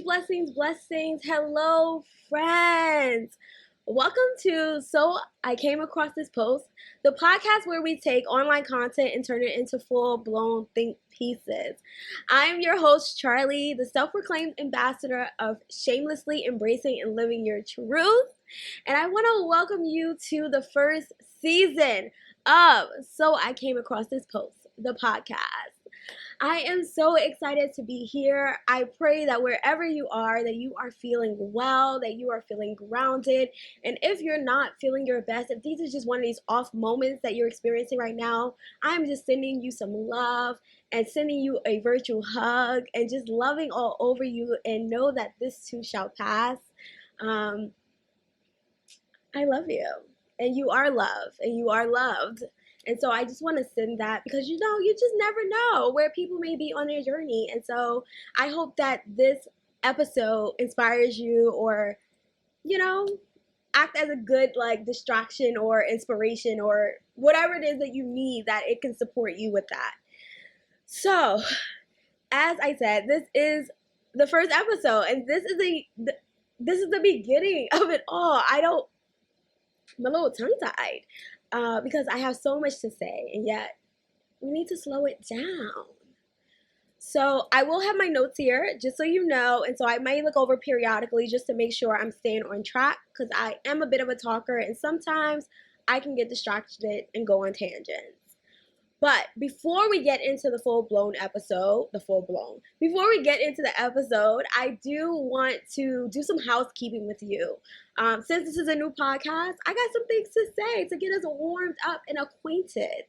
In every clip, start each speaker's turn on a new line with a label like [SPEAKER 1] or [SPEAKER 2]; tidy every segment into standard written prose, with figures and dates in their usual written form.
[SPEAKER 1] Blessings. Hello, friends. Welcome to So I Came Across This Post, the podcast where we take online content and turn it into full-blown think pieces. I'm your host, Charlie, the self-proclaimed ambassador of shamelessly embracing and living your truth. And I want to welcome you to the first season of So I Came Across This Post, the podcast. I am so excited to be here. I pray that wherever you are, that you are feeling well, that you are feeling grounded. And if you're not feeling your best, if these are just one of these off moments that you're experiencing right now, I'm just sending you some love and sending you a virtual hug and just loving all over you, and know that this too shall pass. I love you, and you are loved, and you are loved. And so I just want to send that because, you just never know where people may be on their journey. And so I hope that this episode inspires you, or, act as a good distraction or inspiration or whatever it is that you need, that it can support you with that. So, as I said, this is the first episode, and this is the beginning of it all. I'm a little tongue-tied. Because I have so much to say, and yet we need to slow it down. So I will have my notes here, just so you know, and so I might look over periodically just to make sure I'm staying on track, because I am a bit of a talker, and sometimes I can get distracted and go on tangents. But before we get into the full-blown episode, I do want to do some housekeeping with you. Since this is a new podcast, I got some things to say to get us warmed up and acquainted.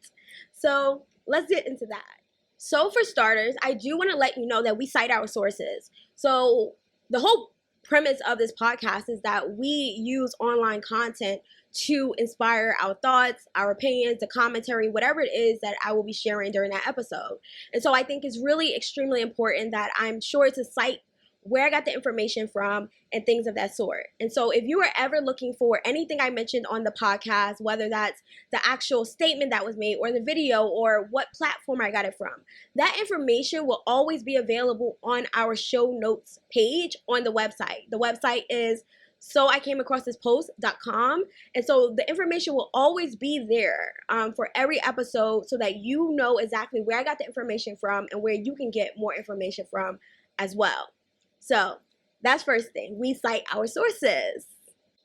[SPEAKER 1] So let's get into that. So for starters, I do want to let you know that we cite our sources. So the whole premise of this podcast is that we use online content to inspire our thoughts, our opinions, the commentary, whatever it is that I will be sharing during that episode. And so I think it's really extremely important that I'm sure to cite where I got the information from and things of that sort. And so if you are ever looking for anything I mentioned on the podcast, whether that's the actual statement that was made or the video or what platform I got it from, that information will always be available on our show notes page on the website. The website is soicamacrossthispost.com. And so the information will always be there for every episode, so that you know exactly where I got the information from and where you can get more information from as well. So that's first thing. We cite our sources.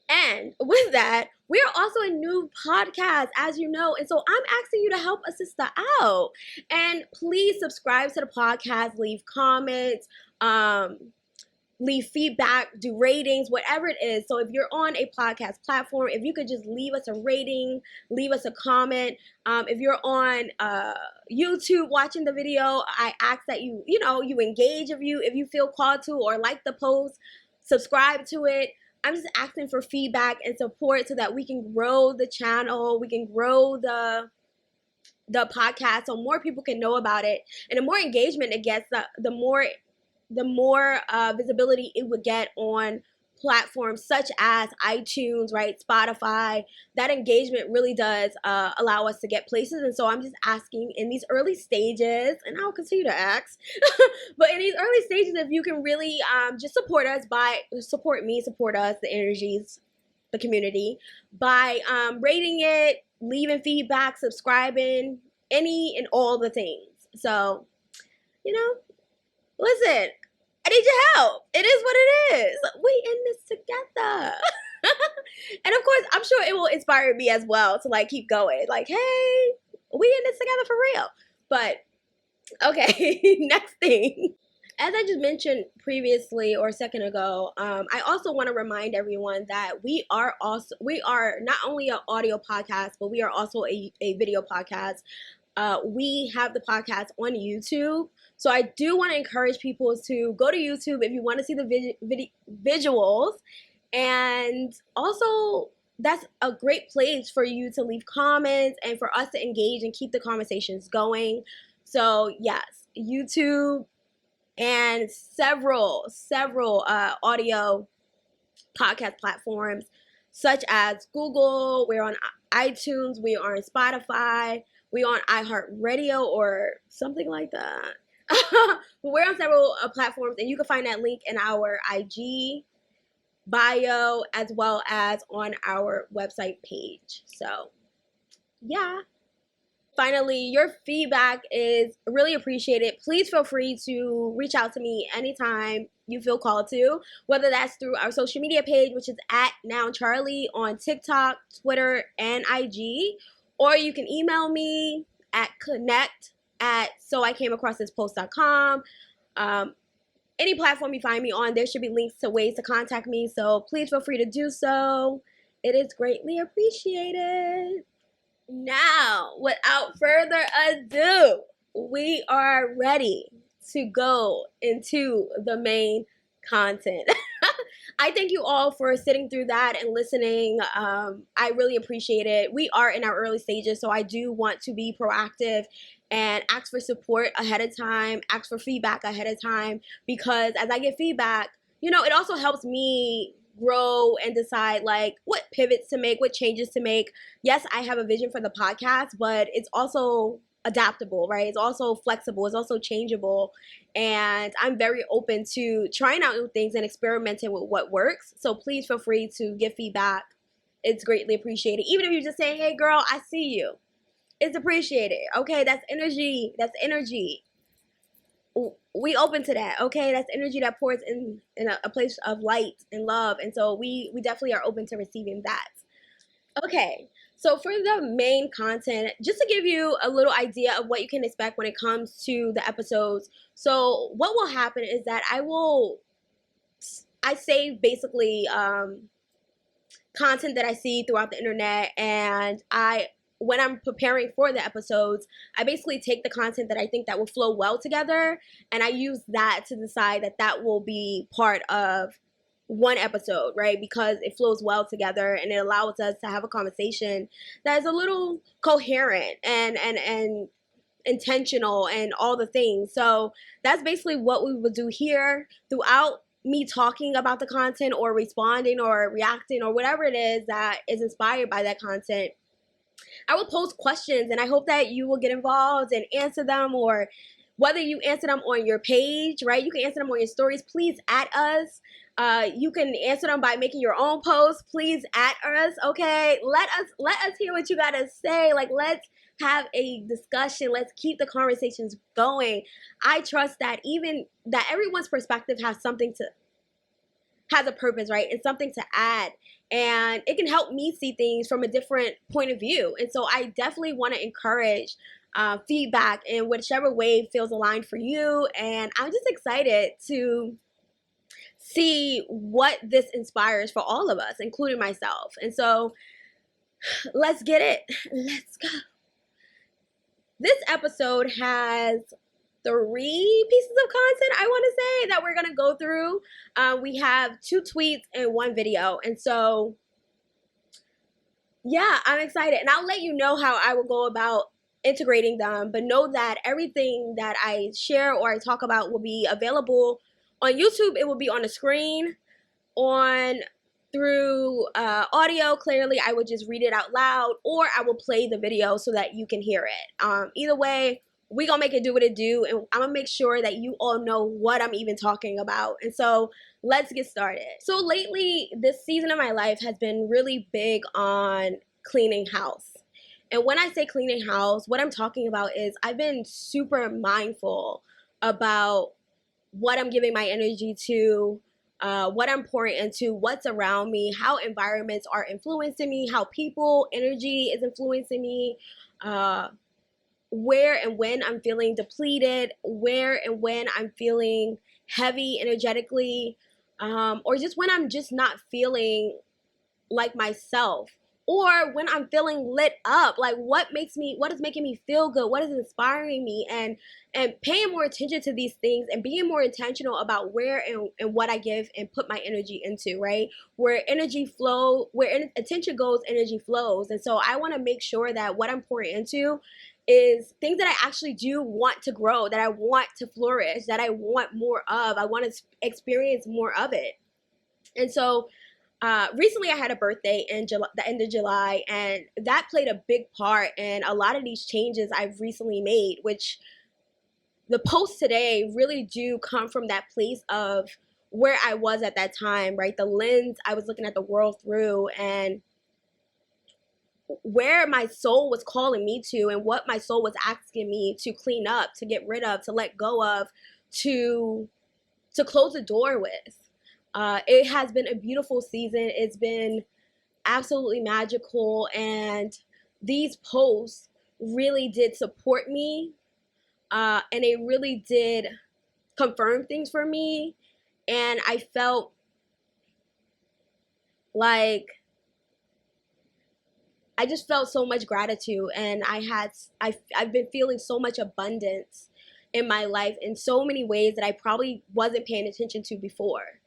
[SPEAKER 1] And with that, we are also a new podcast, as you know. And so I'm asking you to help a sister out. And please subscribe to the podcast, leave comments, leave feedback, do ratings, whatever it is. So if you're on a podcast platform, if you could just leave us a rating, leave us a comment. If you're on YouTube watching the video, I ask that you engage if you feel called to, or like the post, subscribe to it. I'm just asking for feedback and support so that we can grow the channel, we can grow the podcast, so more people can know about it. And the more engagement it gets, the more visibility it would get on platforms such as iTunes, right, Spotify. That engagement really does allow us to get places. And so I'm just asking in these early stages, and I'll continue to ask, but in these early stages, if you can really just support us, support us, the energies, the community, by rating it, leaving feedback, subscribing, any and all the things. So, listen, I need your help. It is what it is. We in this together. And of course, I'm sure it will inspire me as well to keep going. Hey, we in this together for real. But okay, next thing. As I just mentioned previously or a second ago, I also want to remind everyone that we are not only an audio podcast, but we are also a video podcast. We have the podcast on YouTube. So I do want to encourage people to go to YouTube if you want to see the visuals. And also, that's a great place for you to leave comments and for us to engage and keep the conversations going. So yes, YouTube and several audio podcast platforms such as Google. We're on iTunes. We are on Spotify. We're on iHeartRadio or something like that. We're on several platforms, and you can find that link in our IG bio as well as on our website page. So, yeah. Finally, your feedback is really appreciated. Please feel free to reach out to me anytime you feel called to, whether that's through our social media page, which is at NowCharlie on TikTok, Twitter, and IG, or you can email me at connect@soicamacrossthispost.com. Any platform you find me on, there should be links to ways to contact me, so please feel free to do so. It is greatly appreciated. Now, without further ado, we are ready to go into the main content. I thank you all for sitting through that and listening. I really appreciate it. We are in our early stages, so I do want to be proactive and ask for support ahead of time, ask for feedback ahead of time, because as I get feedback, it also helps me grow and decide like what pivots to make, what changes to make. Yes, I have a vision for the podcast, but it's also adaptable, right? It's also flexible, it's also changeable, and I'm very open to trying out new things and experimenting with what works. So please feel free to give feedback. It's greatly appreciated. Even if you're just saying, hey girl, I see you, it's appreciated. Okay, that's energy. We open to that. Okay, that's energy that pours in a place of light and love, and so we definitely are open to receiving that. Okay, so for the main content, just to give you a little idea of what you can expect when it comes to the episodes. So what will happen is that I say basically content that I see throughout the internet, and when I'm preparing for the episodes, I basically take the content that I think that will flow well together, and I use that to decide that will be part of one episode, right? Because it flows well together and it allows us to have a conversation that is a little coherent and intentional and all the things. So that's basically what we will do here throughout me talking about the content or responding or reacting or whatever it is that is inspired by that content. I will post questions, and I hope that you will get involved and answer them, or whether you answer them on your page, right? You can answer them on your stories. Please at us. You can answer them by making your own post. Please at us, okay? Let us hear what you gotta say. Like, let's have a discussion. Let's keep the conversations going. I trust that everyone's perspective has a purpose, right? And something to add. And it can help me see things from a different point of view. And so I definitely want to encourage feedback in whichever way feels aligned for you. And I'm just excited to see what this inspires for all of us, including myself. And so let's get it. Let's go. This episode has 3 pieces of content, I want to say, that we're going to go through. We have 2 tweets and 1 video. And so, yeah, I'm excited. And I'll let you know how I will go about integrating them. But know that everything that I share or I talk about will be available on YouTube. It will be on the screen. Through audio, clearly, I would just read it out loud, or I will play the video so that you can hear it. Either way, we gonna make it do what it do, and I'm gonna make sure that you all know what I'm even talking about. And so let's get started. So lately, this season of my life has been really big on cleaning house. And when I say cleaning house, what I'm talking about is I've been super mindful about what I'm giving my energy to, what I'm pouring into, what's around me, how environments are influencing me, how people, energy is influencing me, where and when I'm feeling depleted, where and when I'm feeling heavy energetically, or just when I'm just not feeling like myself, or when I'm feeling lit up. Like what is making me feel good, what is inspiring me, and paying more attention to these things and being more intentional about where and what I give and put my energy into, right? Where attention goes, energy flows. And so I want to make sure that what I'm pouring into is things that I actually do want to grow, that I want to flourish, that I want more of. I want to experience more of it. And so recently I had a birthday in the end of July, and that played a big part in a lot of these changes I've recently made, which the posts today really do come from that place of where I was at that time, right? The lens I was looking at the world through, and where my soul was calling me to, and what my soul was asking me to clean up, to get rid of, to let go of, to close the door with. It has been a beautiful season. It's been absolutely magical, and these posts really did support me, and they really did confirm things for me, and I felt like I just felt so much gratitude, and I've been feeling so much abundance in my life in so many ways that I probably wasn't paying attention to before.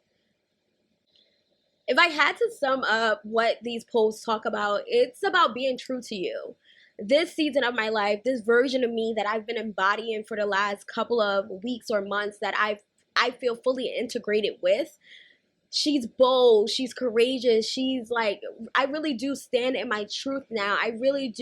[SPEAKER 1] If I had to sum up what these posts talk about, it's about being true to you. This season of my life, this version of me that I've been embodying for the last couple of weeks or months, that I feel fully integrated with. She's bold, she's courageous, she's like, I really do stand in my truth now. I really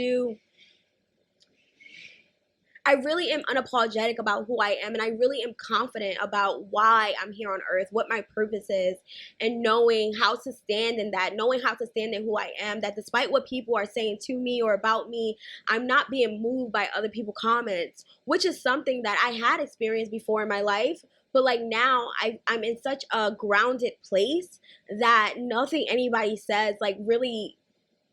[SPEAKER 1] am unapologetic about who I am, and I really am confident about why I'm here on earth, what my purpose is, and knowing how to stand in that, knowing how to stand in who I am, that despite what people are saying to me or about me, I'm not being moved by other people's comments, which is something that I had experienced before in my life. But like now, I'm in such a grounded place that nothing anybody says like really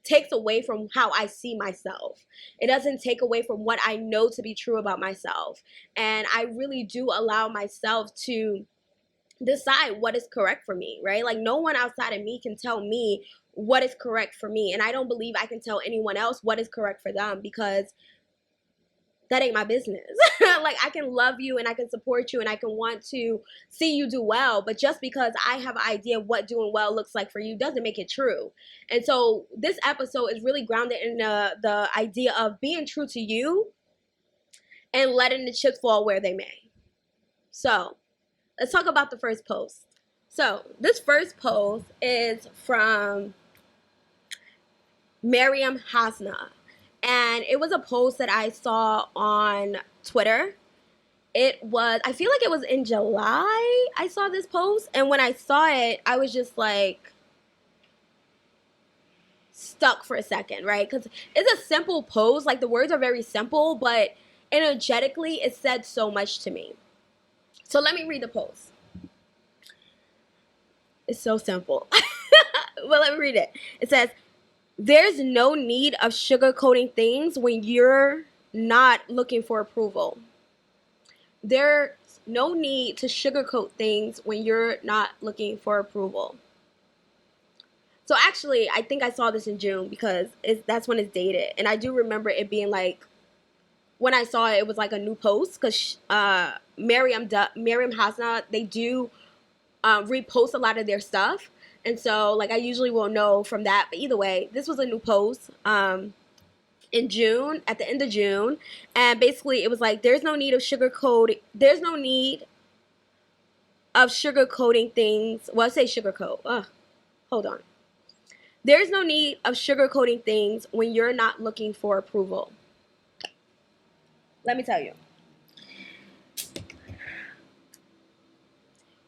[SPEAKER 1] takes away from how I see myself. It doesn't take away from what I know to be true about myself. And I really do allow myself to decide what is correct for me, right? Like no one outside of me can tell me what is correct for me. And I don't believe I can tell anyone else what is correct for them, because that ain't my business. Like I can love you and I can support you and I can want to see you do well, but just because I have an idea of what doing well looks like for you doesn't make it true. And so this episode is really grounded in the idea of being true to you and letting the chips fall where they may. So let's talk about the first post. So this first post is from Maryam Hasnaa. And it was a post that I saw on Twitter. I feel like it was in July I saw this post. And when I saw it, I was just like stuck for a second, right? Because it's a simple post. Like the words are very simple, but energetically it said so much to me. So let me read the post. It's so simple. Well, let me read it. It says, "There's no need of sugarcoating things when you're not looking for approval. There's no need to sugarcoat things when you're not looking for approval." So actually, I think I saw this in June because that's when it's dated. And I do remember it being like, when I saw it, it was like a new post because Maryam Hasnaa, they do repost a lot of their stuff. And so, like, I usually will know from that. But either way, this was a new post in June, at the end of June. And basically, it was like, there's no need of sugarcoating things. Well, I say sugarcoat. Hold on. There's no need of sugarcoating things when you're not looking for approval. Let me tell you.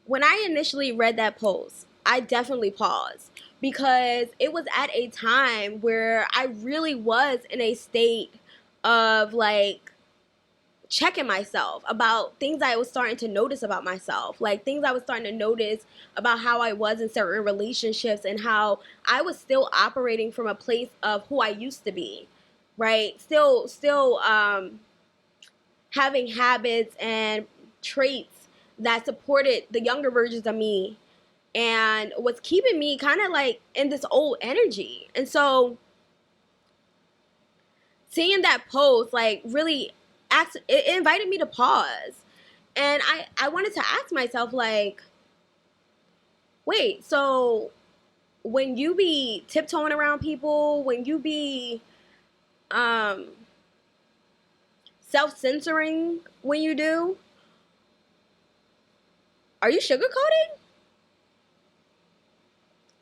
[SPEAKER 1] When I initially read that post, I definitely paused because it was at a time where I really was in a state of like checking myself about things I was starting to notice about myself, like things I was starting to notice about how I was in certain relationships and how I was still operating from a place of who I used to be, right? Still having habits and traits that supported the younger versions of me and was keeping me kind of like in this old energy. And so seeing that post like really it invited me to pause. And I wanted to ask myself, like, wait, so when you be tiptoeing around people, when you be self-censoring when you do, are you sugarcoating?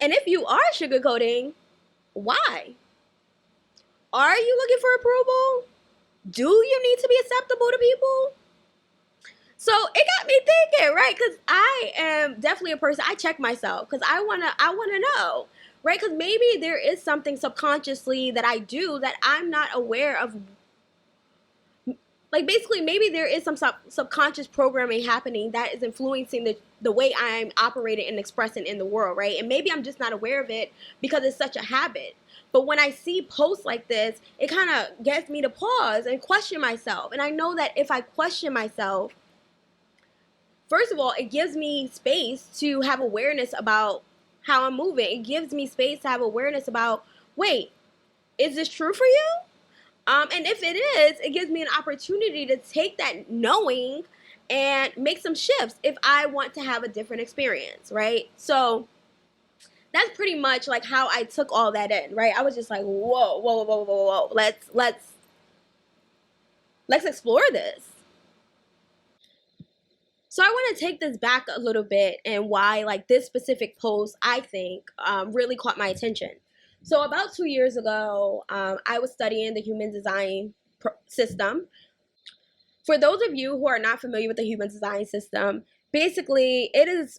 [SPEAKER 1] And if you are sugarcoating, why? Are you looking for approval? Do you need to be acceptable to people? So it got me thinking, right? Because I am definitely a person, I check myself because I wanna know, right? Because maybe there is something subconsciously that I do that I'm not aware of. Like basically, maybe there is some subconscious programming happening that is influencing the way I'm operating and expressing in the world, right? And maybe I'm just not aware of it because it's such a habit. But when I see posts like this, it kind of gets me to pause and question myself. And I know that if I question myself, first of all, it gives me space to have awareness about how I'm moving. It gives me space to have awareness about, wait, is this true for you? And if it is, it gives me an opportunity to take that knowing and make some shifts if I want to have a different experience, right? So that's pretty much like how I took all that in, right? I was just like, whoa, whoa, whoa, whoa, whoa, whoa. Let's explore this. So I want to take this back a little bit and why like this specific post I think really caught my attention. So about 2 years ago, I was studying the human design system. For those of you who are not familiar with the human design system, basically it's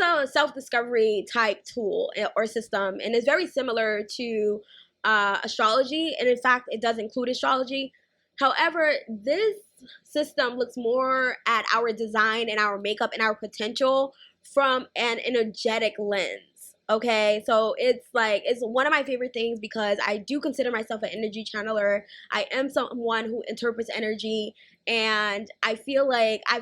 [SPEAKER 1] a self-discovery type tool or system, and it's very similar to astrology, and in fact it does include astrology. However, this system looks more at our design and our makeup and our potential from an energetic lens. Okay, so it's one of my favorite things because I do consider myself an energy channeler. I am someone who interprets energy, and I feel like I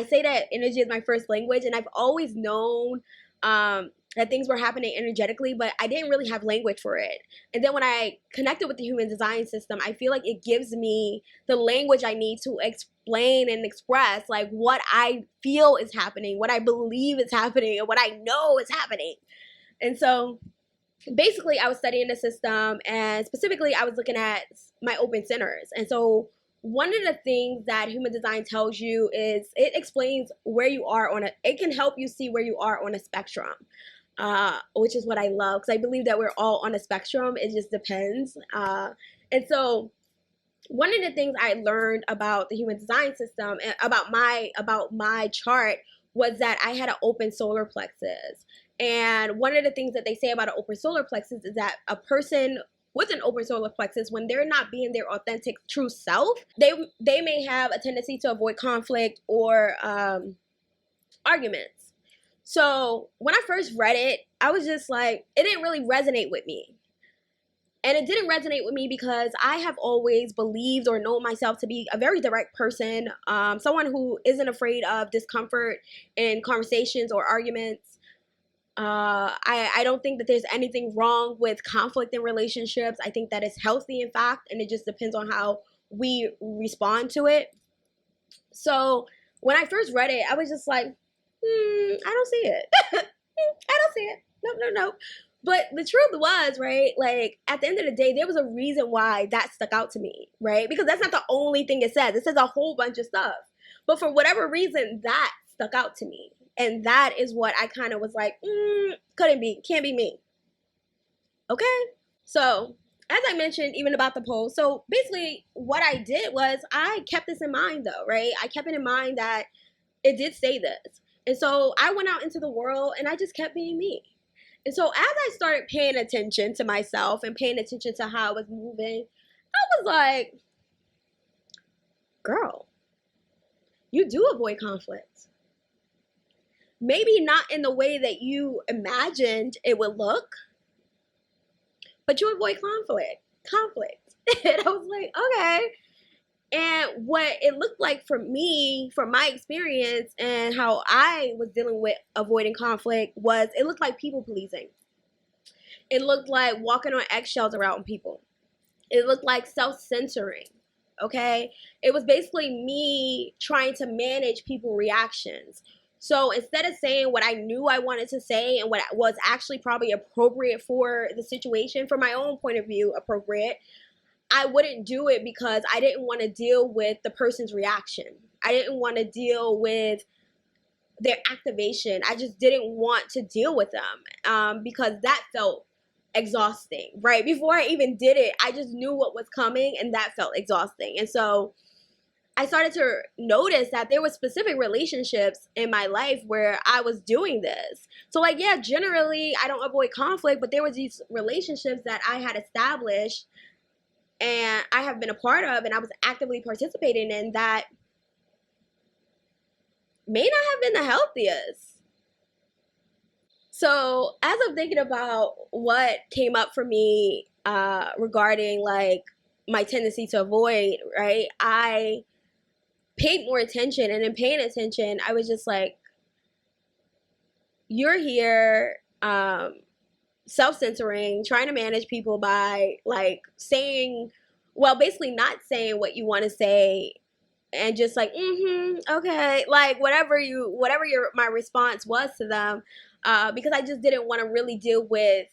[SPEAKER 1] say that energy is my first language, and I've always known that things were happening energetically, but I didn't really have language for it. And then when I connected with the human design system, I feel like it gives me the language I need to explain and express like what I feel is happening, what I believe is happening, and what I know is happening. And so basically I was studying the system, and specifically I was looking at my open centers. And so one of the things that human design tells you is it explains where you are it can help you see where you are on a spectrum. Which is what I love, because I believe that we're all on a spectrum. It just depends. And so one of the things I learned about the human design system and about my chart was that I had an open solar plexus. And one of the things that they say about an open solar plexus is that a person with an open solar plexus, when they're not being their authentic true self, they may have a tendency to avoid conflict or arguments. So when I first read it, I was just like, it didn't really resonate with me. And it didn't resonate with me because I have always believed or known myself to be a very direct person, someone who isn't afraid of discomfort in conversations or arguments. I don't think that there's anything wrong with conflict in relationships. I think that it's healthy, in fact, and it just depends on how we respond to it. So when I first read it, I was just like, I don't see it. I don't see it. No. But the truth was, right, like at the end of the day, there was a reason why that stuck out to me, right? Because that's not the only thing it says. It says a whole bunch of stuff. But for whatever reason, that stuck out to me. And that is what I kind of was like, can't be me. Okay? So, as I mentioned, even about the poll, so basically what I did was I kept this in mind though, right? I kept it in mind that it did say this. And so I went out into the world and I just kept being me. And so as I started paying attention to myself and paying attention to how I was moving, I was like, girl, you do avoid conflict. Maybe not in the way that you imagined it would look, but you avoid conflict. And I was like, okay. And what it looked like for me, from my experience and how I was dealing with avoiding conflict, was it looked like people pleasing. It looked like walking on eggshells around people. It looked like self-censoring, okay? It was basically me trying to manage people's reactions. So instead of saying what I knew I wanted to say and what was actually probably appropriate for the situation, from my own point of view, appropriate, I wouldn't do it because I didn't want to deal with the person's reaction. I didn't want to deal with their activation. I just didn't want to deal with them because that felt exhausting, right? Before I even did it, I just knew what was coming, and that felt exhausting. And so I started to notice that there were specific relationships in my life where I was doing this. So like, yeah, generally I don't avoid conflict, but there was these relationships that I had established and I have been a part of and I was actively participating in that may not have been the healthiest. So as I'm thinking about what came up for me regarding like my tendency to avoid, right, I paid more attention, and in paying attention I was just like, you're here self-censoring, trying to manage people by like saying, well, basically not saying what you want to say and just like, okay, like whatever my response was to them, because I just didn't want to really deal with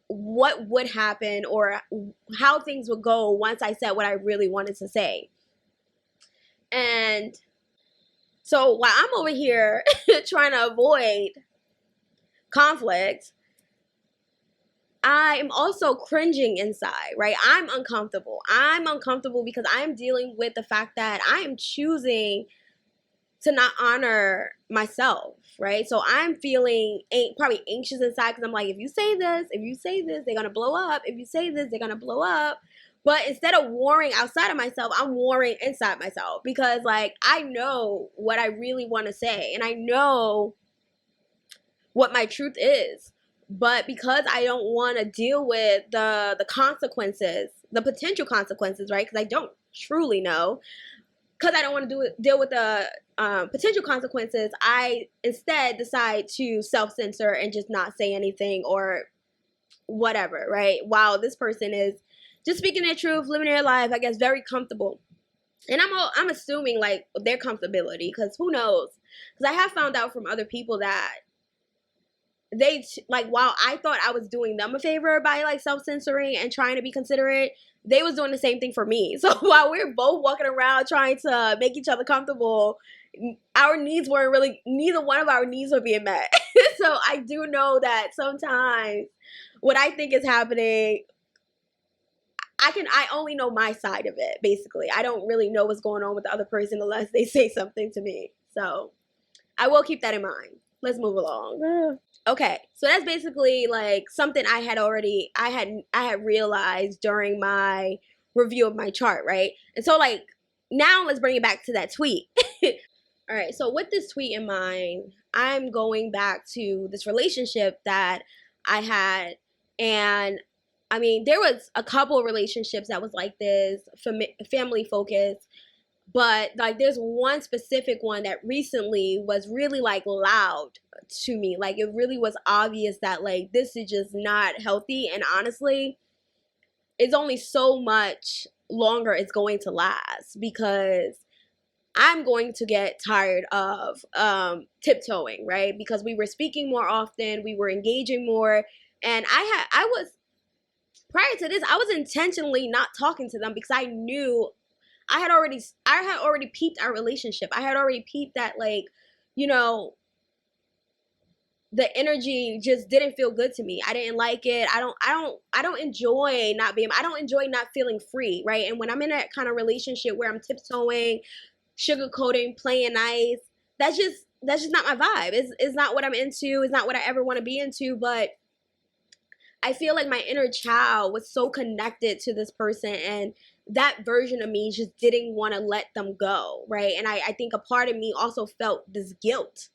[SPEAKER 1] what would happen or how things would go once I said what I really wanted to say. And so while I'm over here trying to avoid conflict, I'm also cringing inside, right? I'm uncomfortable. I'm uncomfortable because I'm dealing with the fact that I am choosing to not honor myself, right? So I'm feeling probably anxious inside because I'm like, if you say this, they're going to blow up. If you say this, they're going to blow up. But instead of warring outside of myself, I'm warring inside myself because like I know what I really want to say and I know what my truth is. But because I don't want to deal with the consequences, the potential consequences, right? Because I don't truly know. Because I don't want to deal with the potential consequences, I instead decide to self-censor and just not say anything or whatever, right? While this person is just speaking their truth, living their life, I guess, very comfortable. And I'm assuming like their comfortability, because who knows? Because I have found out from other people that they like, while I thought I was doing them a favor by like self-censoring and trying to be considerate, they was doing the same thing for me. So while we're both walking around trying to make each other comfortable, our needs weren't really, neither one of our needs were being met. So I do know that sometimes what I think is happening, I only know my side of it, basically. I don't really know what's going on with the other person unless they say something to me. So I will keep that in mind. Let's move along. Okay, so that's basically like something I had realized during my review of my chart, right? And so like now let's bring it back to that tweet. All right, so with this tweet in mind, I'm going back to this relationship that I had, and I mean, there was a couple of relationships that was like this, family focused, but like there's one specific one that recently was really like loud to me. Like it really was obvious that like this is just not healthy, and honestly, it's only so much longer it's going to last because I'm going to get tired of tiptoeing, right? Because we were speaking more often, we were engaging more, and I was, prior to this, I was intentionally not talking to them because I knew I had already peeped our relationship. I had already peeped that, like, you know, the energy just didn't feel good to me. I didn't like it. I don't enjoy not feeling free, right? And when I'm in that kind of relationship where I'm tiptoeing, sugarcoating, playing nice, that's just not my vibe. It's not what I'm into. It's not what I ever want to be into. But I feel like my inner child was so connected to this person, and that version of me just didn't want to let them go, right? And I think a part of me also felt this guilt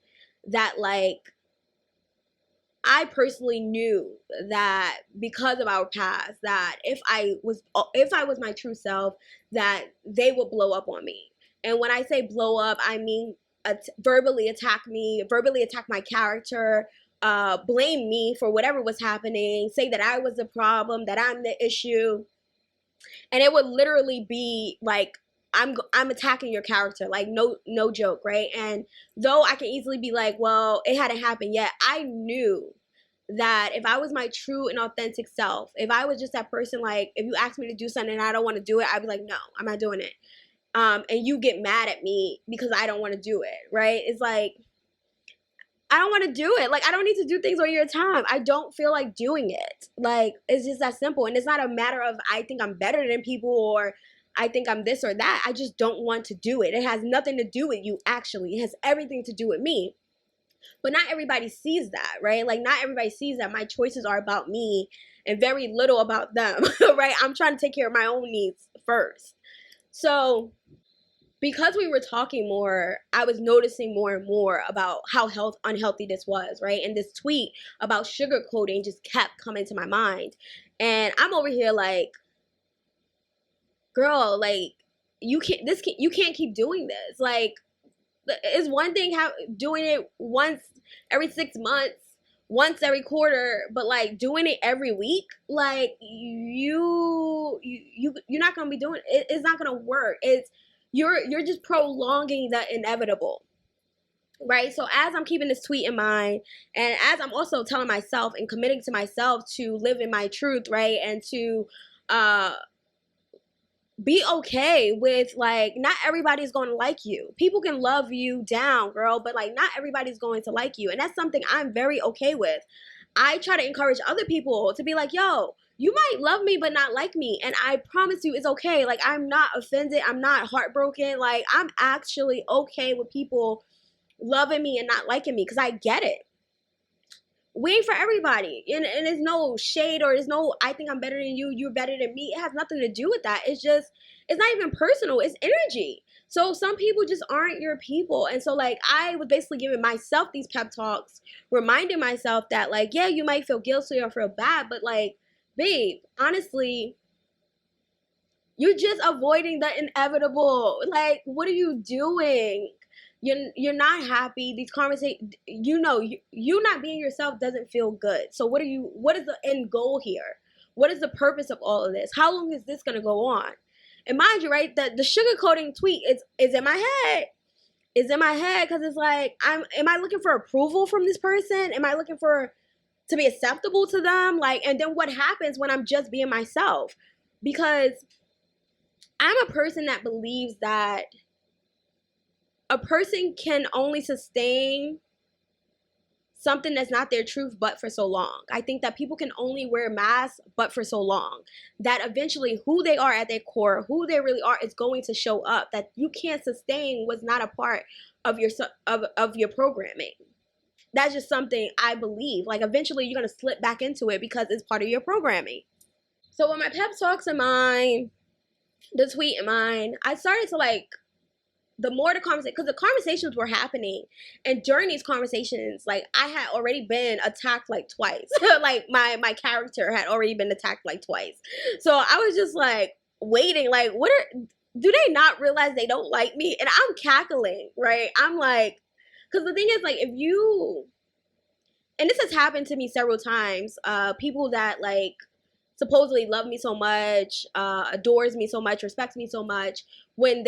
[SPEAKER 1] that, like, I personally knew that because of our past, that if I was my true self, that they would blow up on me. And when I say blow up, I mean verbally attack me, verbally attack my character, blame me for whatever was happening, say that I was the problem, that I'm the issue. And it would literally be like, I'm attacking your character, like no joke, right? And though I can easily be like, well, it hadn't happened yet, I knew that if I was my true and authentic self, if I was just that person, like if you asked me to do something and I don't want to do it, I'd be like, no, I'm not doing it. And you get mad at me because I don't want to do it, right? It's like, I don't want to do it. Like, I don't need to do things on your time. I don't feel like doing it. Like, it's just that simple. And it's not a matter of I think I'm better than people or I think I'm this or that. I just don't want to do it. It has nothing to do with you, actually. It has everything to do with me. But not everybody sees that, right? Like, not everybody sees that my choices are about me and very little about them, right? I'm trying to take care of my own needs first. So because we were talking more, I was noticing more and more about how unhealthy this was, right? And this tweet about sugarcoating just kept coming to my mind. And I'm over here like, girl, like, you can't keep doing this. Like, it's one thing doing it once every 6 months, once every quarter, but like doing it every week, like you're not gonna be doing it. It's not gonna work. You're just prolonging the inevitable, right? So as I'm keeping this tweet in mind, and as I'm also telling myself and committing to myself to live in my truth, right, and to be okay with, like, not everybody's going to like you. People can love you down, girl, but like not everybody's going to like you. And that's something I'm very okay with. I try to encourage other people to be like, yo, you might love me but not like me, and I promise you it's okay. Like, I'm not offended. I'm not heartbroken. Like, I'm actually okay with people loving me and not liking me, because I get it. We ain't for everybody, and there's no shade, or there's no I think I'm better than you, you're better than me. It has nothing to do with that. It's not even personal. It's energy. So some people just aren't your people. And so, like, I was basically giving myself these pep talks, reminding myself that, like, yeah, you might feel guilty or feel bad, but like, babe, honestly, you're just avoiding the inevitable. Like, what are you doing? You're not happy. These conversations, you not being yourself doesn't feel good. So what is the end goal here? What is the purpose of all of this? How long is this gonna go on? And mind you, right, the sugarcoating tweet is in my head. It's in my head because it's like, am I looking for approval from this person? Am I looking to be acceptable to them? Like, and then what happens when I'm just being myself? Because I'm a person that believes that a person can only sustain something that's not their truth but for so long. I think that people can only wear masks but for so long, that eventually who they are at their core, who they really are, is going to show up. That you can't sustain was not a part of your programming. That's just something I believe. Like, eventually you're going to slip back into it because it's part of your programming. So with my pep talks in mind, the tweet in mind, I started to, like, the more the conversation, because the conversations were happening, and during these conversations, like, I had already been attacked like twice. Like, my character had already been attacked like twice. So I was just like waiting, like, do they not realize they don't like me? And I'm cackling, right? I'm like, because the thing is, like, and this has happened to me several times, people that, like, supposedly love me so much, adores me so much, respects me so much, when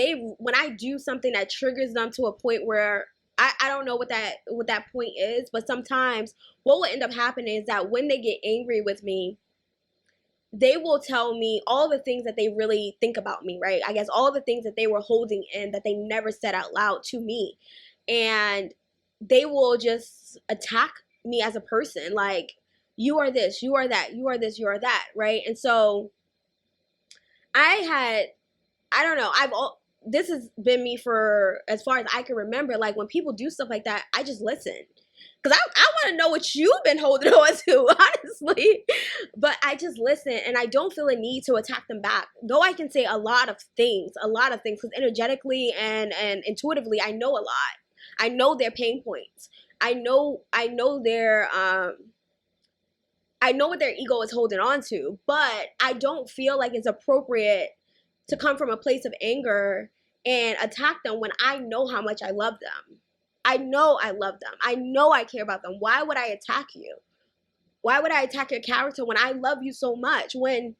[SPEAKER 1] I do something that triggers them to a point where I don't know what that point is, but sometimes what will end up happening is that when they get angry with me, they will tell me all the things that they really think about me, right? I guess all the things that they were holding in that they never said out loud to me. And they will just attack me as a person, like, you are this, you are that, you are this, you are that, right? And so I don't know, this has been me for as far as I can remember. Like, when people do stuff like that, I just listen. Because I want to know what you've been holding on to, honestly. But I just listen, and I don't feel a need to attack them back. Though I can say a lot of things, because energetically and intuitively, I know a lot. I know their pain points. I know their I know what their ego is holding on to, but I don't feel like it's appropriate to come from a place of anger and attack them when I know how much I love them. I know I love them. I know I care about them. Why would I attack you? Why would I attack your character when I love you so much? When,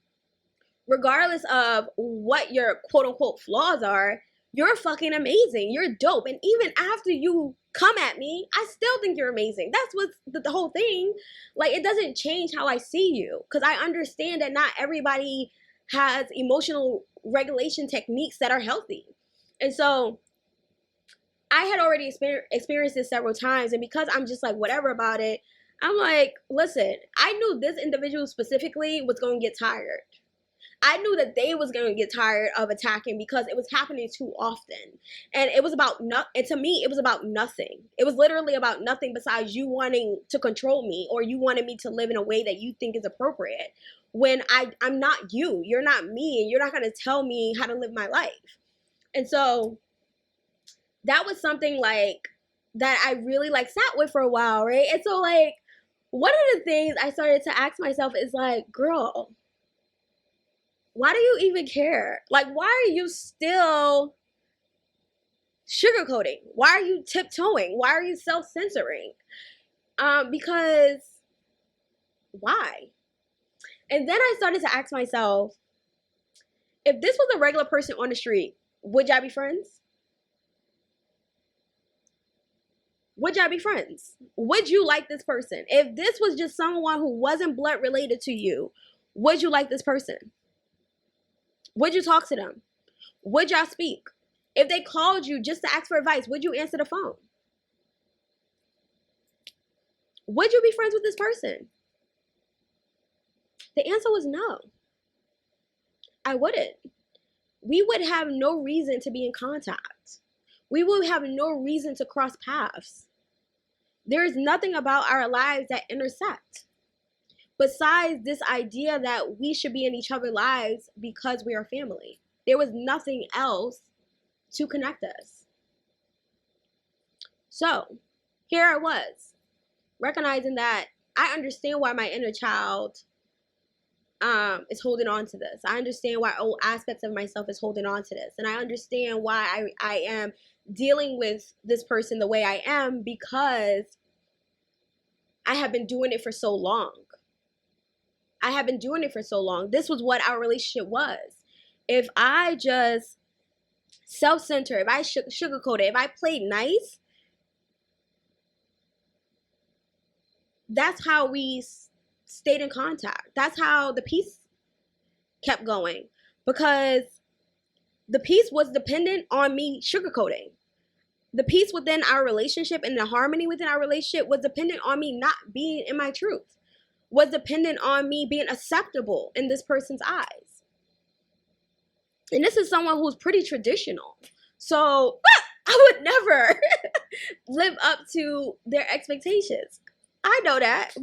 [SPEAKER 1] regardless of what your quote unquote flaws are, you're fucking amazing. You're dope. And even after you come at me, I still think you're amazing. That's what's the whole thing. Like, it doesn't change how I see you, because I understand that not everybody has emotional regulation techniques that are healthy. And so I had already experienced this several times, and because I'm just like whatever about it, I'm like, listen, I knew this individual specifically was going to get tired. I knew that they was going to get tired of attacking because it was happening too often. And it was about and to me, it was about nothing. It was literally about nothing besides you wanting to control me, or you wanted me to live in a way that you think is appropriate. When I'm not you. You're not me, and you're not going to tell me how to live my life. And so that was something like that I really like sat with for a while, right? And so like one of the things I started to ask myself is like, girl, why do you even care? Like, why are you still sugarcoating? Why are you tiptoeing? Why are you self-censoring? Because why? And then I started to ask myself, if this was a regular person on the street, would y'all be friends? Would y'all be friends? Would you like this person? If this was just someone who wasn't blood related to you, would you like this person? Would you talk to them? Would y'all speak? If they called you just to ask for advice, would you answer the phone? Would you be friends with this person? The answer was no. I wouldn't. We would have no reason to be in contact. We would have no reason to cross paths. There is nothing about our lives that intersect, besides this idea that we should be in each other's lives because we are family. There was nothing else to connect us. So here I was, recognizing that I understand why my inner child is holding on to this. I understand why old aspects of myself is holding on to this. And I understand why I am dealing with this person the way I am, because I have been doing it for so long. I have been doing it for so long. This was what our relationship was. If I just self-centered, if I sugarcoated, if I played nice, that's how we stayed in contact. That's how the peace kept going, because the peace was dependent on me sugarcoating. The peace within our relationship and the harmony within our relationship was dependent on me not being in my truth, was dependent on me being acceptable in this person's eyes. And this is someone who's pretty traditional. So I would never live up to their expectations. I know that,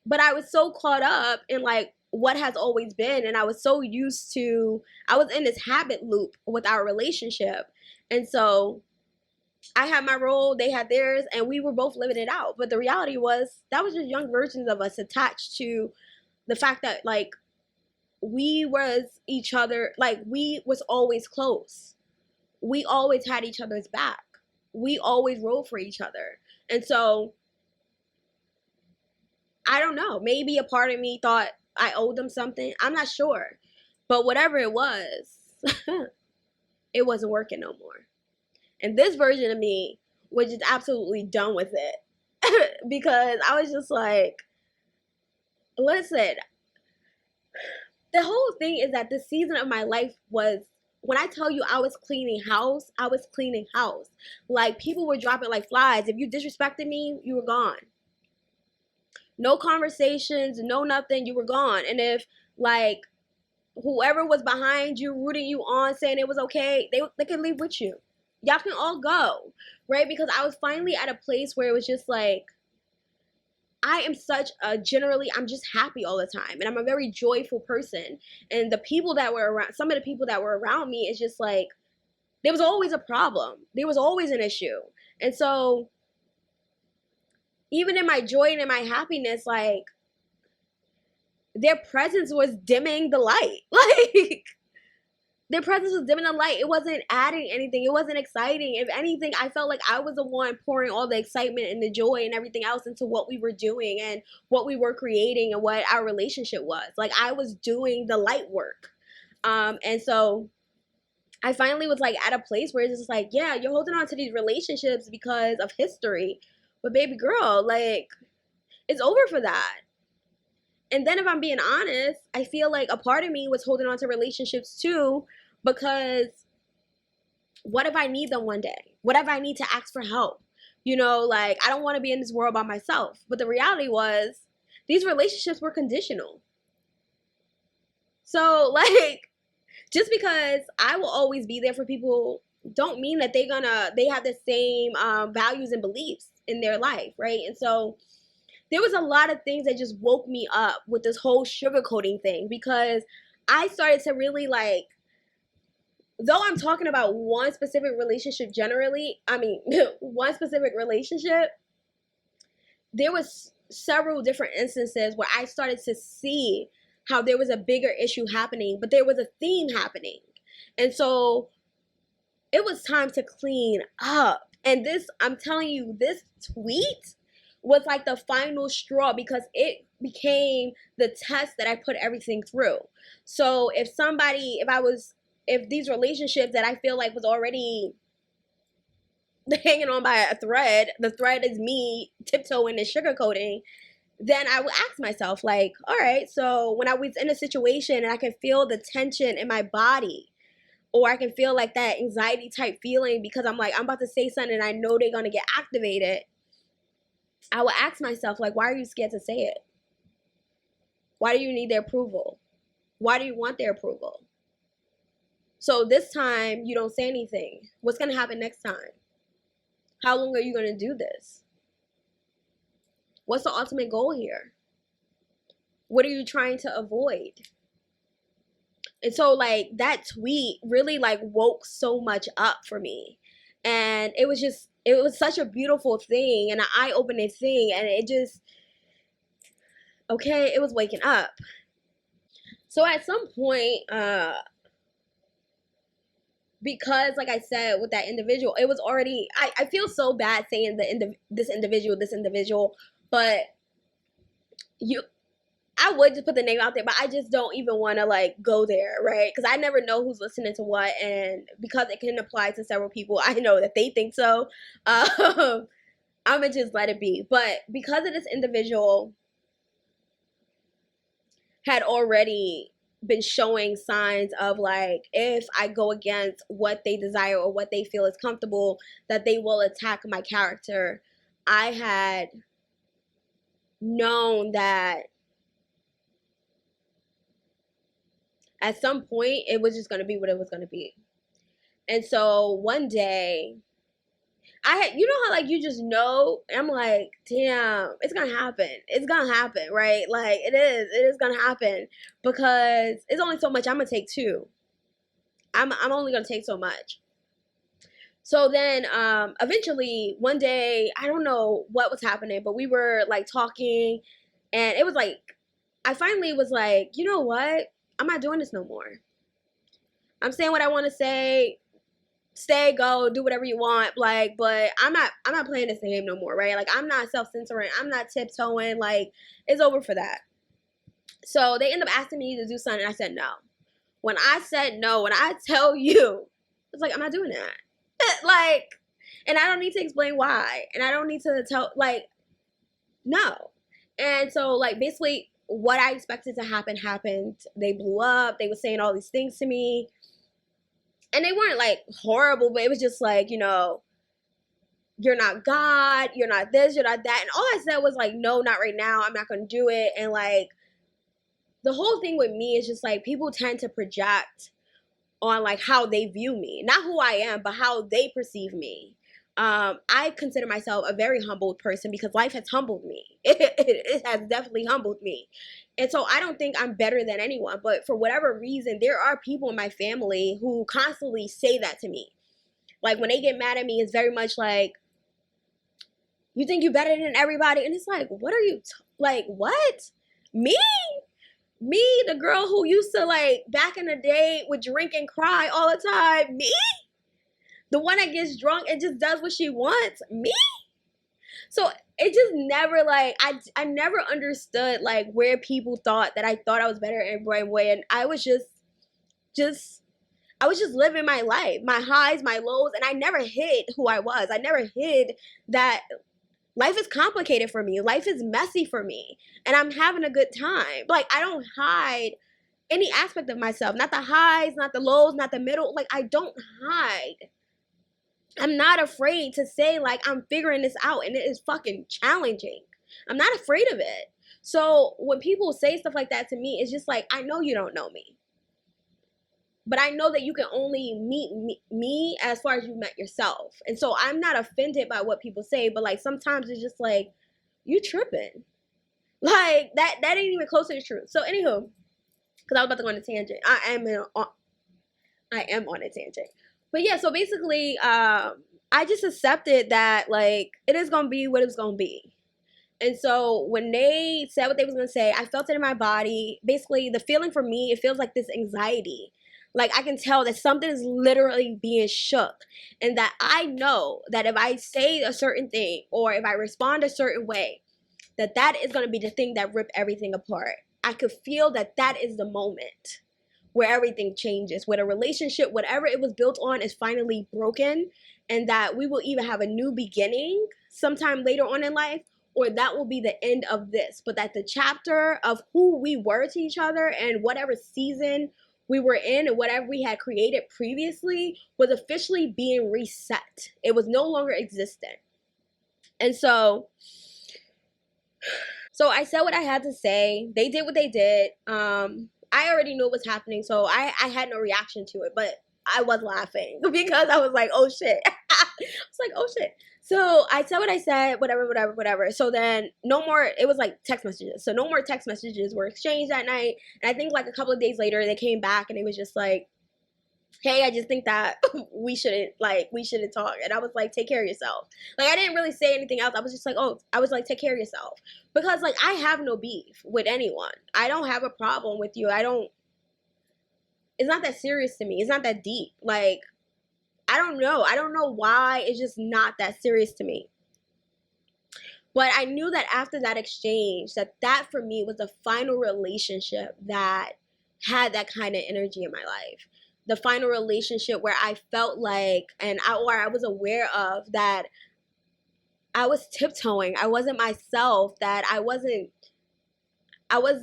[SPEAKER 1] but I was so caught up in like what has always been, and I was so used to, I was in this habit loop with our relationship. And so I had my role, they had theirs, and we were both living it out. But the reality was that was just young versions of us attached to the fact that like we was each other, like we was always close. We always had each other's back. We always rode for each other. And so I don't know, maybe a part of me thought I owed them something. I'm not sure. But whatever it was, it wasn't working no more. And this version of me was just absolutely done with it. Because I was just like, listen, the whole thing is that this season of my life was, when I tell you I was cleaning house, I was cleaning house. Like people were dropping like flies. If you disrespected me, you were gone. No conversations, no nothing, you were gone. And if like whoever was behind you, rooting you on, saying it was okay, they could leave with you. Y'all can all go, right? Because I was finally at a place where it was just like, I am I'm just happy all the time. And I'm a very joyful person. And the people that were around, some of the people that were around me, is just like, there was always a problem. There was always an issue. And so even in my joy and in my happiness, like their presence was dimming the light. Like their presence was dimming the light. It wasn't adding anything. It wasn't exciting. If anything, I felt like I was the one pouring all the excitement and the joy and everything else into what we were doing and what we were creating and what our relationship was. Like I was doing the light work. And so I finally was like at a place where it's just like, yeah, you're holding on to these relationships because of history. But baby girl, like it's over for that. And then if I'm being honest, I feel like a part of me was holding on to relationships too, because what if I need them one day? What if I need to ask for help? You know, like I don't want to be in this world by myself. But the reality was these relationships were conditional. So, like, just because I will always be there for people don't mean that they have the same values and beliefs in their life, right? And so there was a lot of things that just woke me up with this whole sugarcoating thing, because I started to really, like, though I'm talking about one specific relationship generally, one specific relationship, there was several different instances where I started to see how there was a bigger issue happening, but there was a theme happening. And so it was time to clean up. And this, I'm telling you, this tweet was like the final straw, because it became the test that I put everything through. So if these relationships that I feel like was already hanging on by a thread, the thread is me tiptoeing and sugarcoating, then I would ask myself, like, all right, so when I was in a situation and I can feel the tension in my body, or I can feel like that anxiety type feeling because I'm like, I'm about to say something and I know they're going to get activated, I would ask myself, like, why are you scared to say it? Why do you need their approval? Why do you want their approval? So this time you don't say anything. What's going to happen next time? How long are you going to do this? What's the ultimate goal here? What are you trying to avoid? And so, like, that tweet really, like, woke so much up for me. And it was such a beautiful thing and an eye-opening thing. And it was waking up. So at some point, because, like I said, with that individual, it was already, I feel so bad saying this individual, but I would just put the name out there, but I just don't even want to, like, go there, right? Because I never know who's listening to what, and because it can apply to several people, I know that they think so. I'm going to just let it be. But because of this individual had already been showing signs of, like, if I go against what they desire or what they feel is comfortable, that they will attack my character, I had known that at some point it was just going to be what it was going to be. And so one day, you know how, like, you just know, and I'm like, damn, it's going to happen. It's going to happen, right? Like, it is going to happen, because it's only so much I'm going to take too. I'm only going to take so much. So then, eventually, one day, I don't know what was happening, but we were, like, talking, and it was like, I finally was like, you know what? I'm not doing this no more. I'm saying what I want to say. Stay, go, do whatever you want, like, but I'm not playing this game no more, right? Like, I'm not self-censoring, I'm not tiptoeing, like, it's over for that. So they end up asking me to do something, and I said no. When I said no, when I tell you, it's like, I'm not doing that. Like, and I don't need to explain why, and I don't need to tell, like, no. And so, like, basically what I expected to happen happened. They blew up. They were saying all these things to me. And they weren't, like, horrible, but it was just like, you know, you're not God, you're not this, you're not that. And all I said was, like, no, not right now. I'm not going to do it. And, like, the whole thing with me is just, like, people tend to project on, like, how they view me. Not who I am, but how they perceive me. I consider myself a very humbled person because life has humbled me. It has definitely humbled me. And so I don't think I'm better than anyone. But for whatever reason, there are people in my family who constantly say that to me. Like, when they get mad at me, it's very much like, you think you're better than everybody? And it's like, what are you, like, what? Me? Me, the girl who used to, like, back in the day would drink and cry all the time? Me? The one that gets drunk and just does what she wants? Me? So it just never, like, I never understood, like, where people thought that I thought I was better in every way. And I was just living my life, my highs, my lows. And I never hid who I was. I never hid that life is complicated for me. Life is messy for me. And I'm having a good time. Like, I don't hide any aspect of myself. Not the highs, not the lows, not the middle. Like, I don't hide. I'm not afraid to say, like, I'm figuring this out and it is fucking challenging. I'm not afraid of it. So when people say stuff like that to me, it's just like, I know you don't know me. but I know that you can only meet me as far as you met yourself. And so I'm not offended by what people say, but like sometimes it's just like, you tripping. Like that ain't even close to the truth. So anywho, because I was about to go on a tangent. I am on a tangent. But yeah, so basically, I just accepted that like it is gonna be what it's gonna be. And so when they said what they was gonna say, I felt it in my body. Basically, the feeling for me, it feels like this anxiety. Like I can tell that something is literally being shook. And that I know that if I say a certain thing or if I respond a certain way, that is gonna be the thing that rip everything apart. I could feel that is the moment where everything changes, where the relationship, whatever it was built on, is finally broken, and that we will either have a new beginning sometime later on in life, or that will be the end of this. But that the chapter of who we were to each other and whatever season we were in and whatever we had created previously was officially being reset. It was no longer existent. And so I said what I had to say. They did what they did. I already knew what was happening, so I had no reaction to it, but I was laughing because I was like, oh shit. I was like, oh shit. So I said what I said, whatever. So then no more, it was like text messages. So no more text messages were exchanged that night. And I think like a couple of days later, they came back and it was just like, hey, I just think that we shouldn't talk. And I was like, take care of yourself. Like, I didn't really say anything else. I was just like, take care of yourself. Because, like, I have no beef with anyone. I don't have a problem with you. It's not that serious to me. It's not that deep. Like, I don't know why. It's just not that serious to me. But I knew that after that exchange, that for me was the final relationship that had that kind of energy in my life. The final relationship where I felt like, I was aware of that I was tiptoeing. I wasn't myself, that I was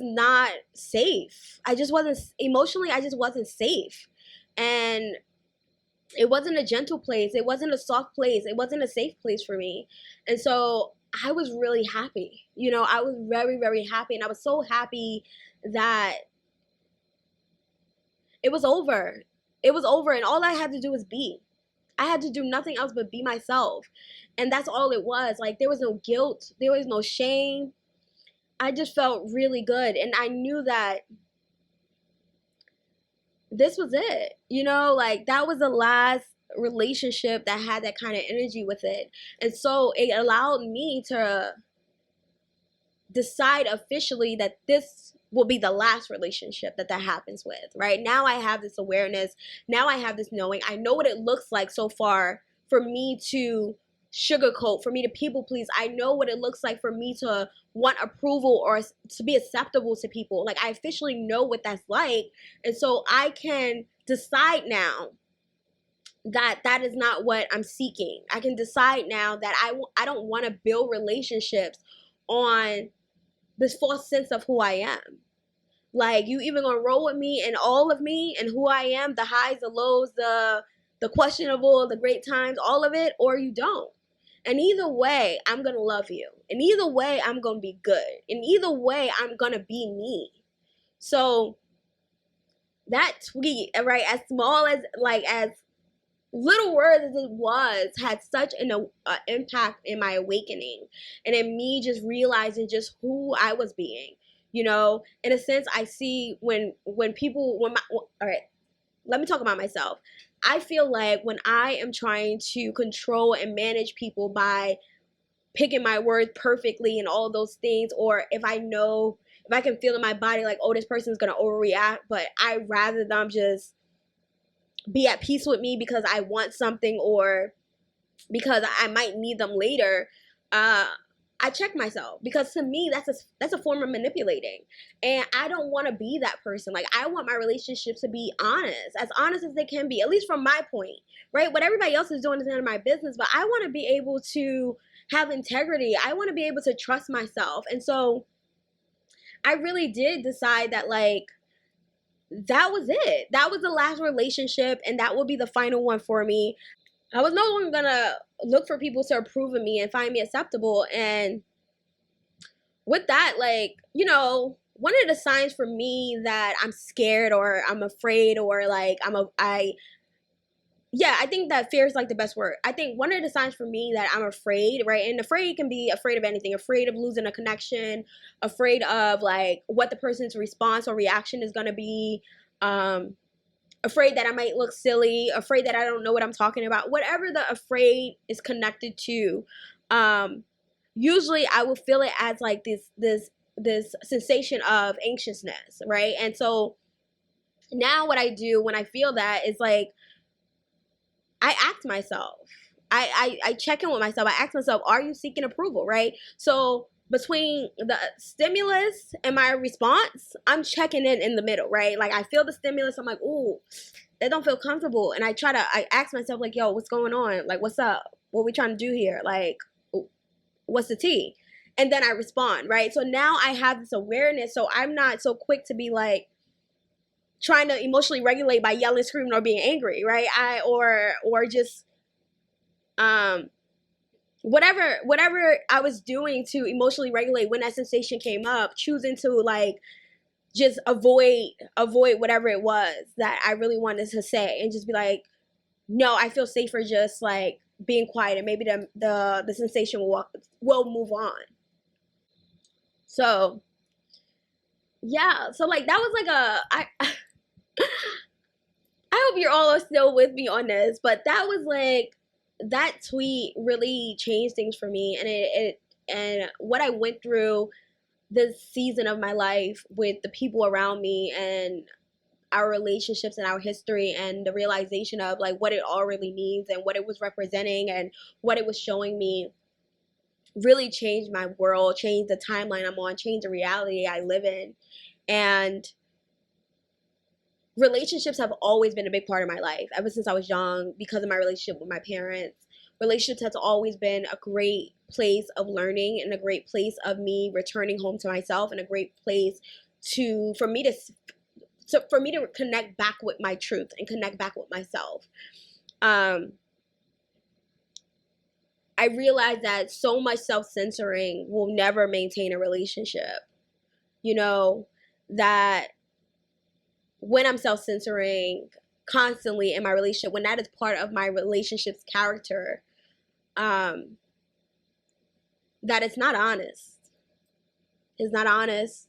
[SPEAKER 1] not safe. I just wasn't, emotionally, I just wasn't safe. And it wasn't a gentle place. It wasn't a soft place. It wasn't a safe place for me. And so I was really happy. You know, I was very, very happy. And I was so happy that it was over. It was over, and all I had to do was be. I had to do nothing else but be myself. And that's all it was. Like, there was no guilt. There was no shame. I just felt really good. And I knew that this was it. You know, like, that was the last relationship that had that kind of energy with it. And so it allowed me to decide officially that this will be the last relationship that happens with, right? Now I have this awareness. Now I have this knowing. I know what it looks like so far for me to sugarcoat, for me to people please. I know what it looks like for me to want approval or to be acceptable to people. Like, I officially know what that's like. And so I can decide now that is not what I'm seeking. I can decide now that I don't want to build relationships on this false sense of who I am. Like, you even gonna roll with me and all of me and who I am, the highs, the lows, the questionable, the great times, all of it, or you don't. And either way, I'm gonna love you. And either way, I'm gonna be good. And either way, I'm gonna be me. So that tweet, right, as small as, like, as little words as it was, had such an impact in my awakening and in me just realizing just who I was being. You know, in a sense, I see when people, all right, let me talk about myself. I feel like when I am trying to control and manage people by picking my words perfectly and all those things, or if I can feel in my body like, oh, this person's going to overreact, but I rather them just be at peace with me because I want something or because I might need them later, I check myself, because to me that's a form of manipulating, and I don't want to be that person. Like, I want my relationships to be honest as they can be, at least from my point, right? What everybody else is doing is none of my business, but I want to be able to have integrity. I want to be able to trust myself. And so I really did decide that, like, that was it. That was the last relationship, and that will be the final one for me. I was no longer gonna look for people to approve of me and find me acceptable. And with that, like, you know, one of the signs for me that I'm scared or I'm afraid or like I think that fear is like the best word. I think one of the signs for me that I'm afraid, right? And afraid can be afraid of anything, afraid of losing a connection, afraid of like what the person's response or reaction is going to be, afraid that I might look silly, afraid that I don't know what I'm talking about. Whatever the afraid is connected to, usually I will feel it as like this sensation of anxiousness, right? And so now what I do when I feel that is like I ask myself, I check in with myself. I ask myself, are you seeking approval, right? So between the stimulus and my response, I'm checking in the middle, right? Like I feel the stimulus, I'm like, ooh, that don't feel comfortable. And I ask myself like, yo, what's going on? Like, what's up? What we trying to do here? Like, what's the tea? And then I respond, right? So now I have this awareness. So I'm not so quick to be like trying to emotionally regulate by yelling, screaming, or being angry, right? Or just whatever I was doing to emotionally regulate when that sensation came up, choosing to like just avoid whatever it was that I really wanted to say and just be like, no, I feel safer just like being quiet and maybe the sensation will move on. So yeah, so like that was like I hope you're all still with me on this, but that was like that tweet really changed things for me, and it and what I went through this season of my life with the people around me and our relationships and our history and the realization of like what it all really means and what it was representing and what it was showing me really changed my world, changed the timeline I'm on, changed the reality I live in. And relationships have always been a big part of my life ever since I was young because of my relationship with my parents. Relationships has always been a great place of learning and a great place of me returning home to myself and a great place for me to connect back with my truth and connect back with myself. I realized that so much self-censoring will never maintain a relationship. You know, that when I'm self-censoring constantly in my relationship, when that is part of my relationship's character, that it's not honest. It's not honest,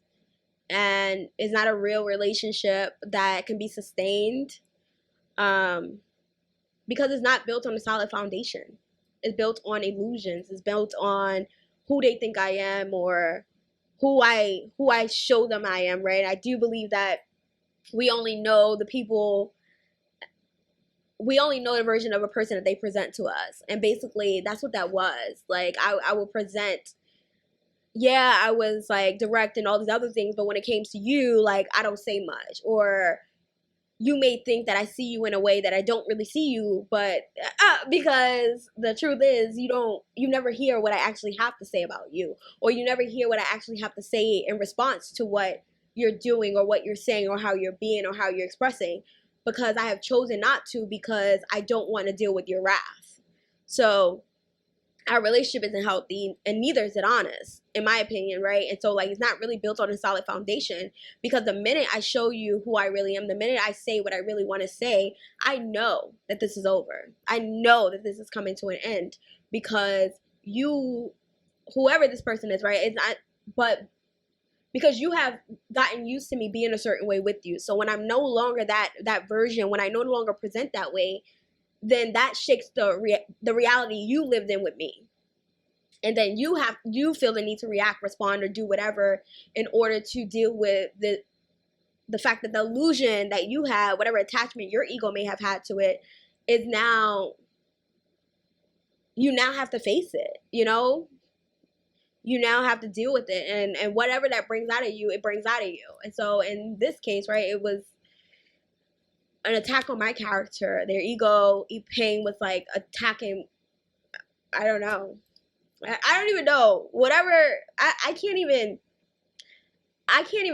[SPEAKER 1] and it's not a real relationship that can be sustained, because it's not built on a solid foundation. It's built on illusions. It's built on who they think I am or who I show them I am, right? I do believe that we only know the version of a person that they present to us. And basically that's what that was. Like I will present, yeah, I was like direct and all these other things, but when it came to you, like I don't say much, or you may think that I see you in a way that I don't really see you, but because the truth is you never hear what I actually have to say about you, or you never hear what I actually have to say in response to what you're doing or what you're saying or how you're being or how you're expressing, because I have chosen not to, because I don't want to deal with your wrath. So our relationship isn't healthy, and neither is it honest, in my opinion, right? And so like it's not really built on a solid foundation, because the minute I show you who I really am, the minute I say what I really want to say, I know that this is over. I know that this is coming to an end, because whoever this person is, right, it's not, but because you have gotten used to me being a certain way with you. So when I'm no longer that version, when I no longer present that way, then that shakes the reality you lived in with me. And then you feel the need to react, respond, or do whatever in order to deal with the fact that the illusion that you have, whatever attachment your ego may have had to it, is now, you now have to face it, you know? You now have to deal with it, and whatever that brings out of you, it brings out of you. And so in this case, right, it was an attack on my character. Their ego, Pain, was like attacking. I don't know. I don't even know. Whatever. I can't even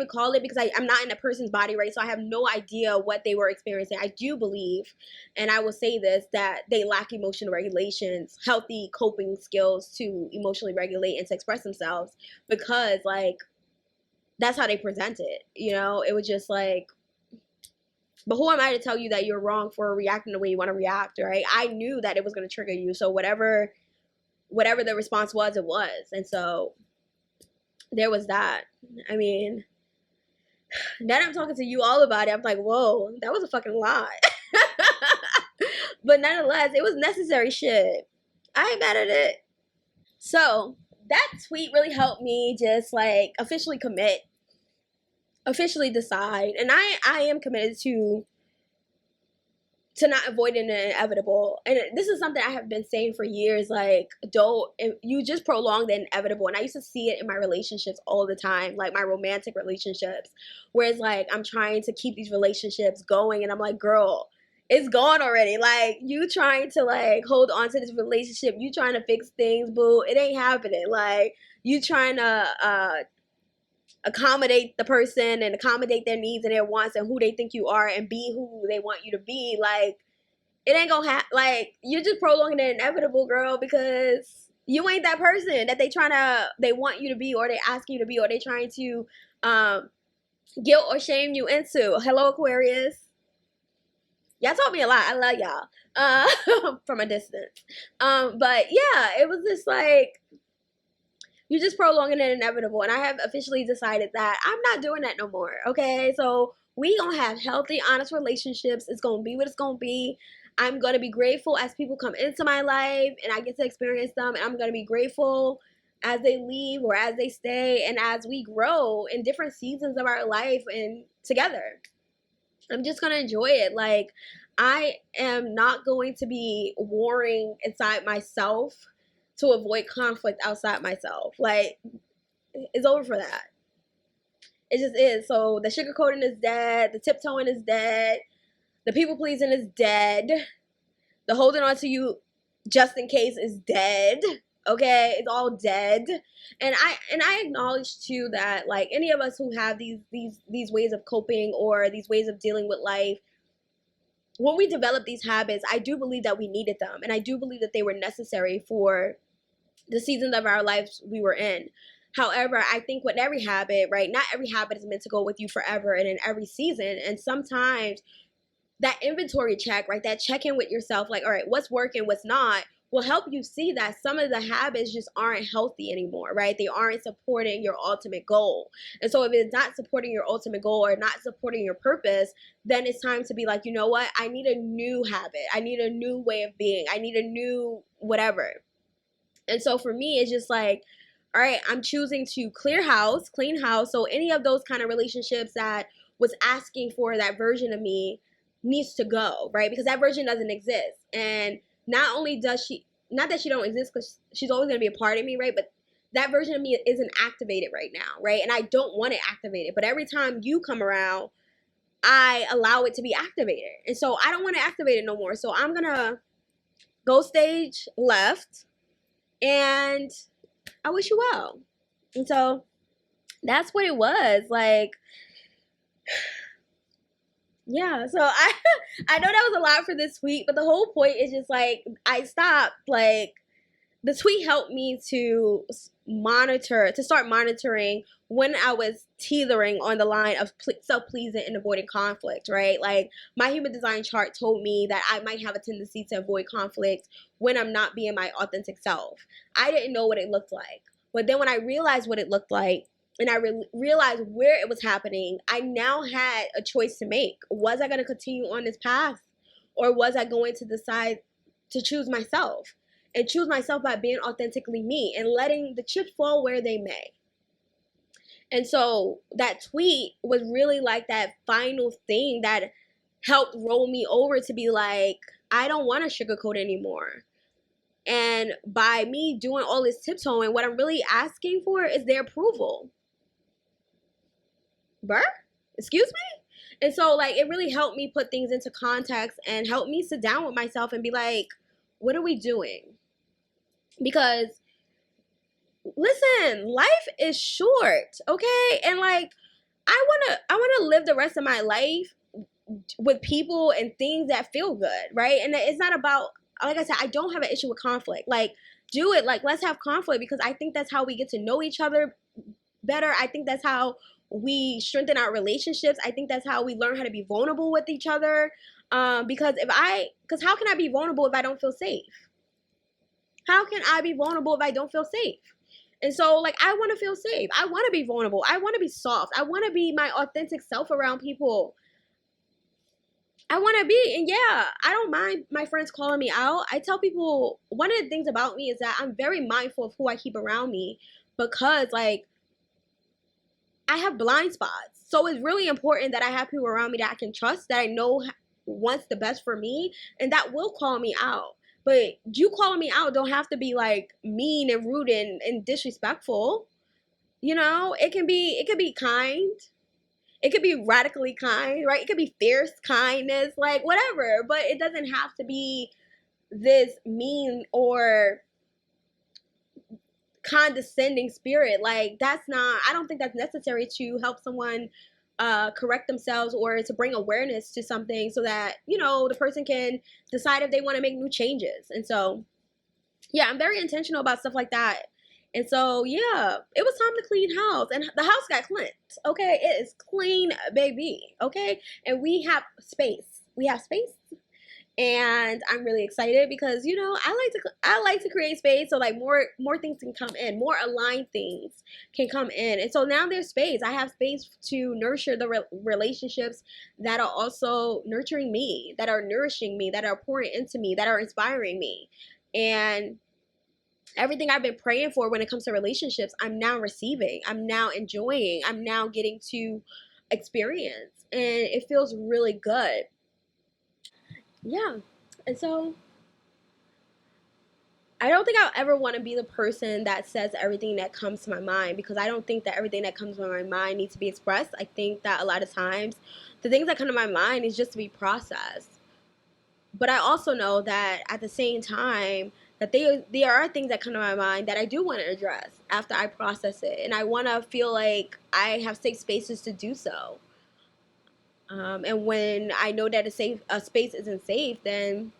[SPEAKER 1] call it, because I'm not in a person's body, right? So I have no idea what they were experiencing. I do believe, and I will say this, that they lack emotional regulations, healthy coping skills to emotionally regulate and to express themselves, because like that's how they present it. You know, it was just like, but who am I to tell you that you're wrong for reacting the way you want to react, right? I knew that it was going to trigger you. So whatever the response was, it was. And so there was that. I mean, now that I'm talking to you all about it, I'm like, whoa, that was a fucking lot. But nonetheless, it was necessary shit. I ain't mad at it. So that tweet really helped me just like officially commit, officially decide. And I am committed to not avoiding the inevitable. And this is something I have been saying for years, like, you just prolong the inevitable. And I used to see it in my relationships all the time, like my romantic relationships, where it's like I'm trying to keep these relationships going, and I'm like, girl, it's gone already. Like, you trying to like hold on to this relationship, you trying to fix things, boo, it ain't happening. Like, you trying to accommodate the person and accommodate their needs and their wants and who they think you are and be who they want you to be. Like, it ain't gonna happen. Like, you're just prolonging the inevitable, girl, because you ain't that person that they want you to be, or they ask you to be, or they trying to guilt or shame you into. Hello, Aquarius. Y'all taught me a lot. I love y'all from a distance. But yeah, it was just like, you're just prolonging the inevitable. And I have officially decided that I'm not doing that no more. Okay, so we gonna have healthy, honest relationships. It's gonna be what it's gonna be. I'm gonna be grateful as people come into my life and I get to experience them, and I'm gonna be grateful as they leave or as they stay, and as we grow in different seasons of our life and together. I'm just gonna enjoy it. Like, I am not going to be warring inside myself to avoid conflict outside myself. Like, it's over for that. It just is. So the sugarcoating is dead. The tiptoeing is dead. The people pleasing is dead. The holding on to you just in case is dead. Okay, it's all dead. And I acknowledge too that, like, any of us who have these ways of coping or these ways of dealing with life, when we develop these habits, I do believe that we needed them, and I do believe that they were necessary for the seasons of our lives we were in. However, I think with every habit, right, not every habit is meant to go with you forever and in every season. And sometimes that inventory check, right, that check-in with yourself, like, all right, what's working, what's not, will help you see that some of the habits just aren't healthy anymore, right? They aren't supporting your ultimate goal. And so if it's not supporting your ultimate goal or not supporting your purpose, then it's time to be like, you know what? I need a new habit. I need a new way of being. I need a new whatever. And so for me, it's just like, all right, I'm choosing to clean house. So any of those kind of relationships that was asking for that version of me needs to go, right? Because that version doesn't exist. And not only does not that she don't exist, because she's always going to be a part of me, right? But that version of me isn't activated right now, right? And I don't want it activated. But every time you come around, I allow it to be activated. And so I don't want to activate it no more. So I'm going to go stage left. And I wish you well. And so that's what it was. Like, yeah. So I know that was a lot for this tweet, but the whole point is just like, I stopped. Like, the tweet helped me to start monitoring when I was teetering on the line of self-pleasing and avoiding conflict, right? Like, my human design chart told me that I might have a tendency to avoid conflict when I'm not being my authentic self. I didn't know what it looked like. But then when I realized what it looked like, and I realized where it was happening, I now had a choice to make. Was I going to continue on this path? Or was I going to decide to choose myself? And choose myself by being authentically me and letting the chips fall where they may. And so that tweet was really like that final thing that helped roll me over to be like, I don't want to sugarcoat anymore. And by me doing all this tiptoeing, what I'm really asking for is their approval. Bruh? Excuse me? And so, like, it really helped me put things into context and helped me sit down with myself and be like, what are we doing? Because, listen, life is short, okay? And, like, I wanna live the rest of my life with people and things that feel good, right? And it's not about, like I said, I don't have an issue with conflict. Like, do it. Like, let's have conflict, because I think that's how we get to know each other better. I think that's how we strengthen our relationships. I think that's how we learn how to be vulnerable with each other. Because how can I be vulnerable if I don't feel safe? How can I be vulnerable if I don't feel safe? And so, like, I want to feel safe. I want to be vulnerable. I want to be soft. I want to be my authentic self around people. I want to be, and yeah, I don't mind my friends calling me out. I tell people, one of the things about me is that I'm very mindful of who I keep around me, because, like, I have blind spots. So it's really important that I have people around me that I can trust, that I know wants the best for me, and that will call me out. But you calling me out don't have to be like mean and rude and disrespectful. You know, it can be kind. It could be radically kind, right? It could be fierce kindness, like whatever. But it doesn't have to be this mean or condescending spirit. Like, that's not, I don't think that's necessary to help someone correct themselves or to bring awareness to something, so that, you know, the person can decide if they want to make new changes. And so, yeah, I'm very intentional about stuff like that. And so, yeah, it was time to clean house, and the house got cleaned. Okay, it is clean, baby. Okay, and we have space. And I'm really excited because, you know, I like to create space, so like more things can come in, more aligned things can come in. And so now there's space. I have space to nurture the relationships that are also nurturing me, that are nourishing me, that are pouring into me, that are inspiring me. And everything I've been praying for when it comes to relationships, I'm now receiving, I'm now enjoying, I'm now getting to experience, and it feels really good. Yeah. And so I don't think I'll ever want to be the person that says everything that comes to my mind, because I don't think that everything that comes to my mind needs to be expressed. I think that a lot of times the things that come to my mind is just to be processed. But I also know that at the same time that there are things that come to my mind that I do want to address after I process it, and I want to feel like I have safe spaces to do so. And when I know that a space isn't safe, then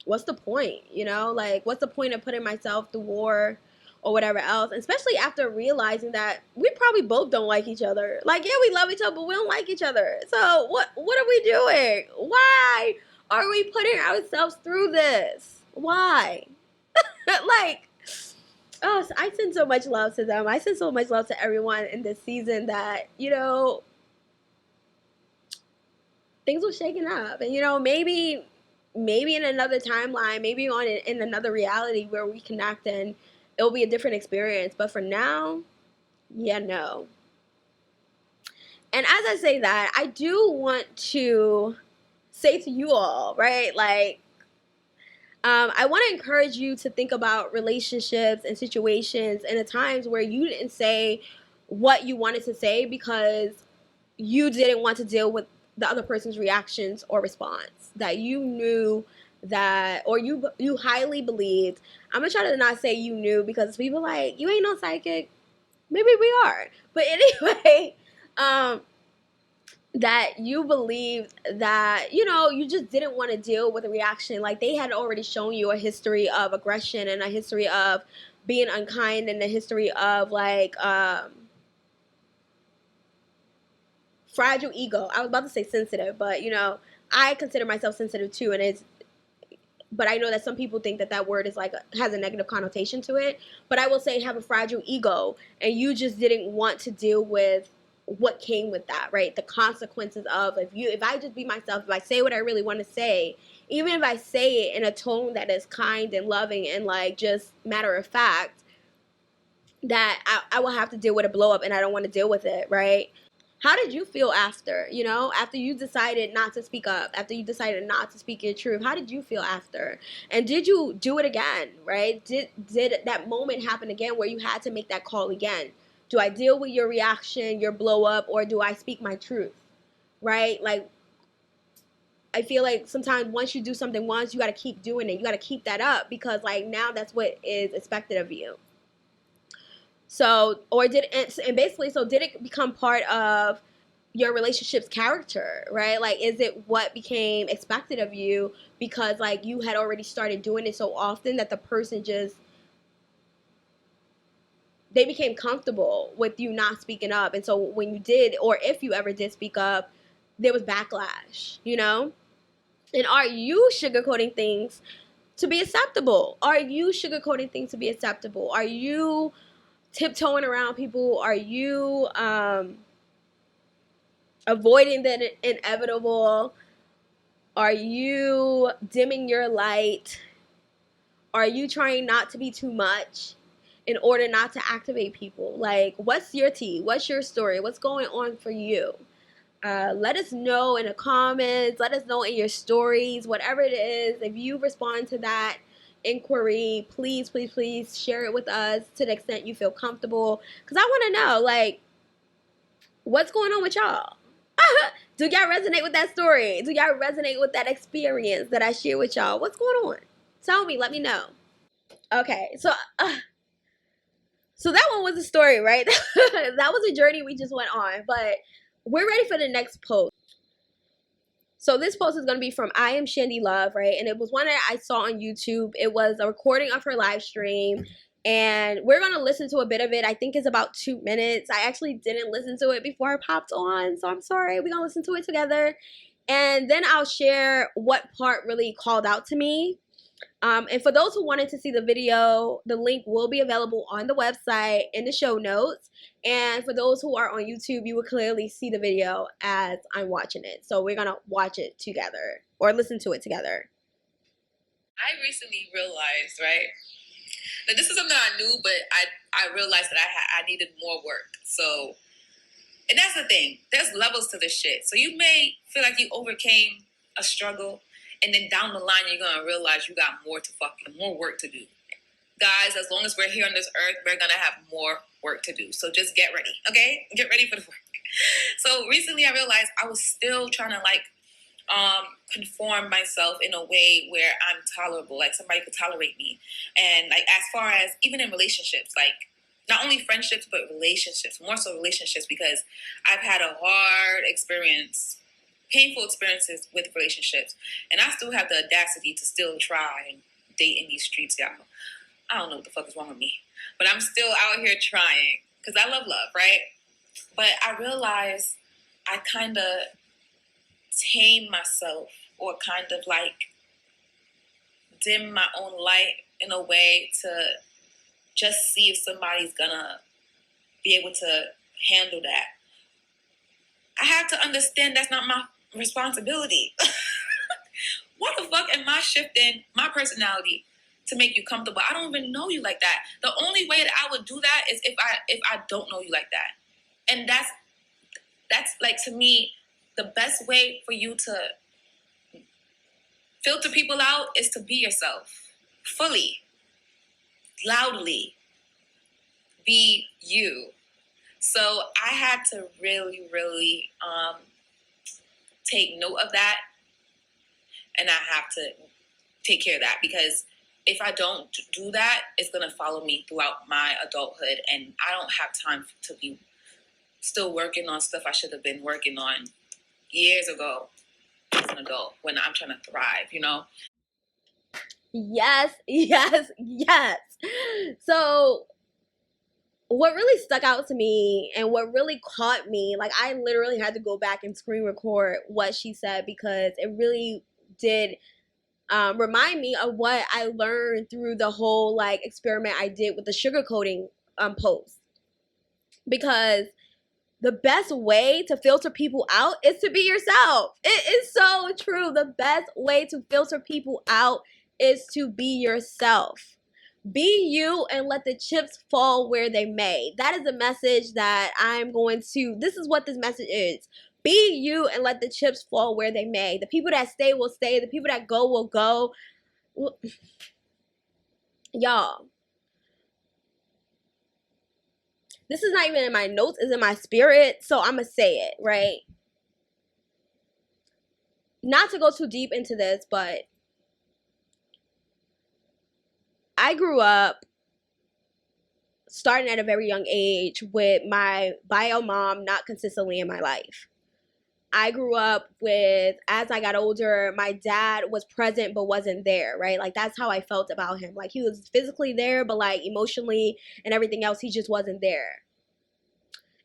[SPEAKER 1] what's the point? You know, like, what's the point of putting myself through war or whatever else? Especially after realizing that we probably both don't like each other. Like, yeah, we love each other, but we don't like each other. So what are we doing? Why are we putting ourselves through this? Why? Like, oh, so I send so much love to them. I send so much love to everyone in this season, that, you know, things were shaken up. And, you know, maybe in another timeline, maybe in another reality where we connect, and it'll be a different experience. But for now, yeah, no. And as I say that, I do want to say to you all, right, like, I want to encourage you to think about relationships and situations and the times where you didn't say what you wanted to say because you didn't want to deal with the other person's reactions or response, that you knew that, or you highly believed. I'm gonna try to not say you knew, because people like, you ain't no psychic. Maybe we are, but anyway, that you believed that, you know, you just didn't want to deal with a reaction. Like, they had already shown you a history of aggression and a history of being unkind and a history of, like, fragile ego. I was about to say sensitive, but, you know, I consider myself sensitive too, but I know that some people think that word is like has a negative connotation to it. But I will say, have a fragile ego, and you just didn't want to deal with what came with that, right? The consequences of, if I just be myself, if I say what I really want to say, even if I say it in a tone that is kind and loving and, like, just matter of fact, that I will have to deal with a blow up, and I don't want to deal with it, right? How did you feel after, you know, after you decided not to speak up, after you decided not to speak your truth? How did you feel after? And did you do it again, right? Did that moment happen again where you had to make that call again? Do I deal with your reaction, your blow up, or do I speak my truth, right? Like, I feel like sometimes once you do something once, you got to keep doing it. You got to keep that up, because, like, now that's what is expected of you. So, did it become part of your relationship's character, right? Like, is it what became expected of you because, like, you had already started doing it so often that the person just they became comfortable with you not speaking up. And so when you did, or if you ever did speak up, there was backlash, you know? And are you sugarcoating things to be acceptable? Are you sugarcoating things to be acceptable? Are you tiptoeing around people? Are you avoiding the inevitable? Are you dimming your light? Are you trying not to be too much in order not to activate people? Like, what's your tea? What's your story? What's going on for you? Let us know in the comments. Let us know in your stories, whatever it is. If you respond to that inquiry, please, please, please share it with us to the extent you feel comfortable. Because I want to know, like, what's going on with y'all? Do y'all resonate with that story? Do y'all resonate with that experience that I share with y'all? What's going on? Tell me. Let me know. Okay, so that one was a story, right? That was a journey we just went on. But we're ready for the next post. So this post is going to be from IAmShandyLove, right? And it was one that I saw on YouTube. It was a recording of her live stream. And we're going to listen to a bit of it. I think it's about 2 minutes. I actually didn't listen to it before I popped on, so I'm sorry. We're going to listen to it together. And then I'll share what part really called out to me. And for those who wanted to see the video, the link will be available on the website in the show notes. And for those who are on YouTube, you will clearly see the video as I'm watching it. So we're going to watch it together or listen to it together.
[SPEAKER 2] I recently realized, right, that this is something I knew, but I realized that I needed more work. So, and that's the thing. There's levels to this shit. So you may feel like you overcame a struggle, and then down the line, you're going to realize you got more work to do. Guys, as long as we're here on this earth, we're going to have more work to do. So just get ready, okay? Get ready for the work. So recently I realized I was still trying to conform myself in a way where I'm tolerable, like somebody could tolerate me. And like, as far as even in relationships, like not only friendships, but relationships, more so relationships, because I've had a hard experience, painful experiences with relationships. And I still have the audacity to still try and date in these streets, y'all. I don't know what the fuck is wrong with me, but I'm still out here trying because I love love, right? But I realized I kind of tame myself, or kind of like dim my own light in a way to just see if somebody's gonna be able to handle that. I have to understand that's not my responsibility. Why the fuck am I shifting my personality to make you comfortable? I don't even know you like that. The only way that I would do that is if I don't know you like that. And that's like, to me, the best way for you to filter people out is to be yourself fully, loudly. Be you. So I had to really, really take note of that, and I have to take care of that, because if I don't do that, it's gonna follow me throughout my adulthood, and I don't have time to be still working on stuff I should have been working on years ago as an adult when I'm trying to thrive, you know?
[SPEAKER 1] Yes, yes, yes. So what really stuck out to me and what really caught me, like, I literally had to go back and screen record what she said, because it really did remind me of what I learned through the whole like experiment I did with the sugarcoating post. Because the best way to filter people out is to be yourself. It is so true. The best way to filter people out is to be yourself. Be you and let the chips fall where they may. That is the message that I'm going to, this is what this message is. Be you and let the chips fall where they may. The people that stay will stay. The people that go will go. Y'all, this is not even in my notes, it's in my spirit, so I'm gonna say it, right? Not to go too deep into this, but I grew up starting at a very young age with my bio mom not consistently in my life. I grew up with, as I got older, my dad was present but wasn't there, right? Like, that's how I felt about him. Like, he was physically there, but like emotionally and everything else, he just wasn't there.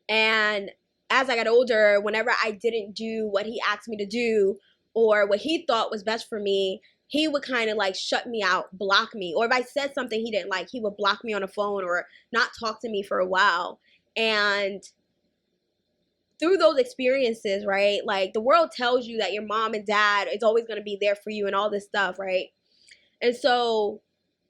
[SPEAKER 1] And as I got older, whenever I didn't do what he asked me to do or what he thought was best for me, he would kind of like shut me out, block me. Or if I said something he didn't like, he would block me on the phone or not talk to me for a while. And through those experiences, right, like the world tells you that your mom and dad is always going to be there for you and all this stuff, right? And so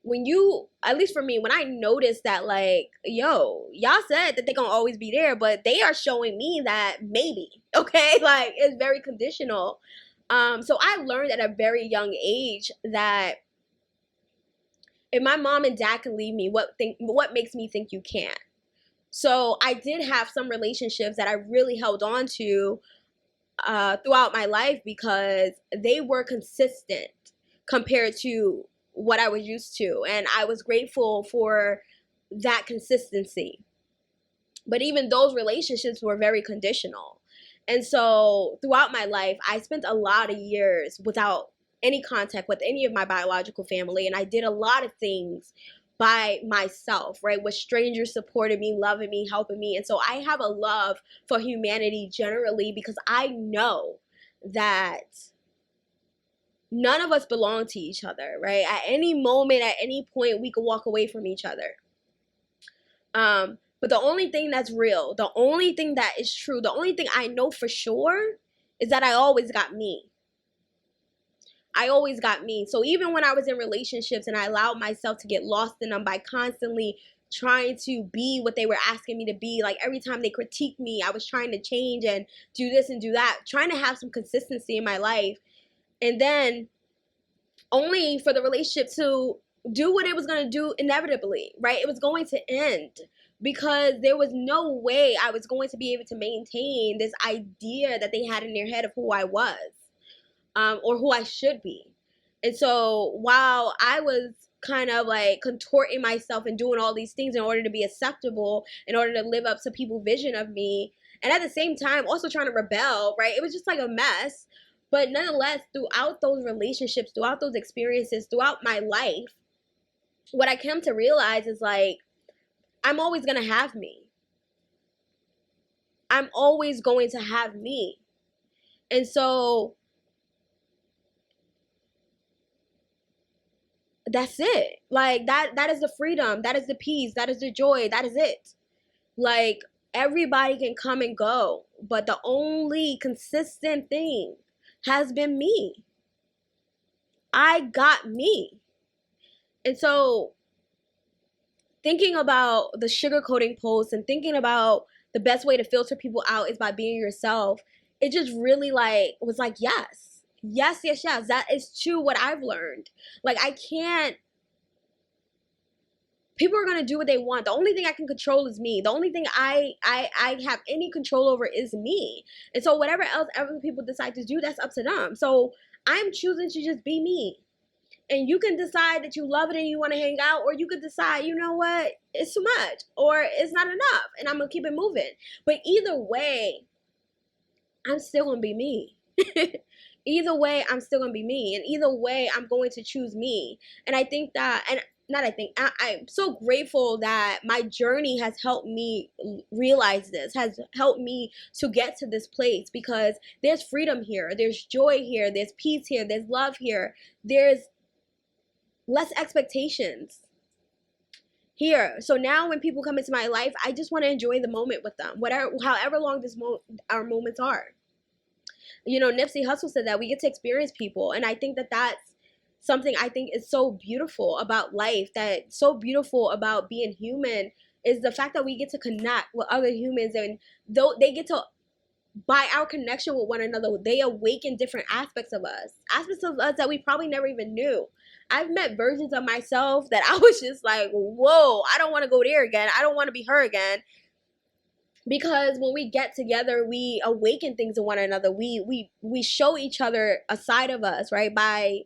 [SPEAKER 1] when you, at least for me, when I noticed that, like, yo, y'all said that they're gonna always be there, but they are showing me that maybe, okay, like, it's very conditional. So I learned at a very young age that if my mom and dad can leave me, what makes me think you can't? So I did have some relationships that I really held on to throughout my life because they were consistent compared to what I was used to. And I was grateful for that consistency. But even those relationships were very conditional. And so throughout my life, I spent a lot of years without any contact with any of my biological family. And I did a lot of things by myself, right? With strangers supporting me, loving me, helping me. And so I have a love for humanity generally because I know that none of us belong to each other, right? At any moment, at any point, we could walk away from each other. But the only thing that's real, the only thing that is true, the only thing I know for sure is that I always got me. I always got me. So even when I was in relationships and I allowed myself to get lost in them by constantly trying to be what they were asking me to be, like every time they critiqued me, I was trying to change and do this and do that, trying to have some consistency in my life. And then only for the relationship to do what it was going to do inevitably, right? It was going to end because there was no way I was going to be able to maintain this idea that they had in their head of who I was, or who I should be. And so while I was kind of like contorting myself and doing all these things in order to be acceptable, in order to live up to people's vision of me, and at the same time also trying to rebel, right? It was just like a mess. But nonetheless, throughout those relationships, throughout those experiences, throughout my life, what I came to realize is like, I'm always going to have me. I'm always going to have me. And so that's it. Like that is the freedom. That is the peace. That is the joy. That is it. Like everybody can come and go, but the only consistent thing has been me. I got me. And so thinking about the sugarcoating posts and thinking about the best way to filter people out is by being yourself, it just really like was like, yes, that is true what I've learned. Like I can't, people are gonna do what they want. The only thing I can control is me. The only thing I have any control over is me. And so whatever else other people decide to do, that's up to them. So I'm choosing to just be me. And you can decide that you love it and you want to hang out, or you could decide, you know what, it's too much, or it's not enough, and I'm going to keep it moving. But either way, I'm still going to be me. Either way, I'm still going to be me. And either way, I'm going to choose me. And I think that, and not I think, I'm so grateful that my journey has helped me realize this, has helped me to get to this place, because there's freedom here, there's joy here, there's peace here, there's love here, there's less expectations here. So now when people come into my life, I just want to enjoy the moment with them, however long our moments are. You know, Nipsey Hussle said that we get to experience people, and I think that that's something I think is so beautiful about life, that so beautiful about being human, is the fact that we get to connect with other humans, and though they get to, by our connection with one another, they awaken different aspects of us that we probably never even knew. I've met versions of myself that I was just like, whoa, I don't want to go there again. I don't want to be her again. Because when we get together, we awaken things in one another. We show each other a side of us, right? By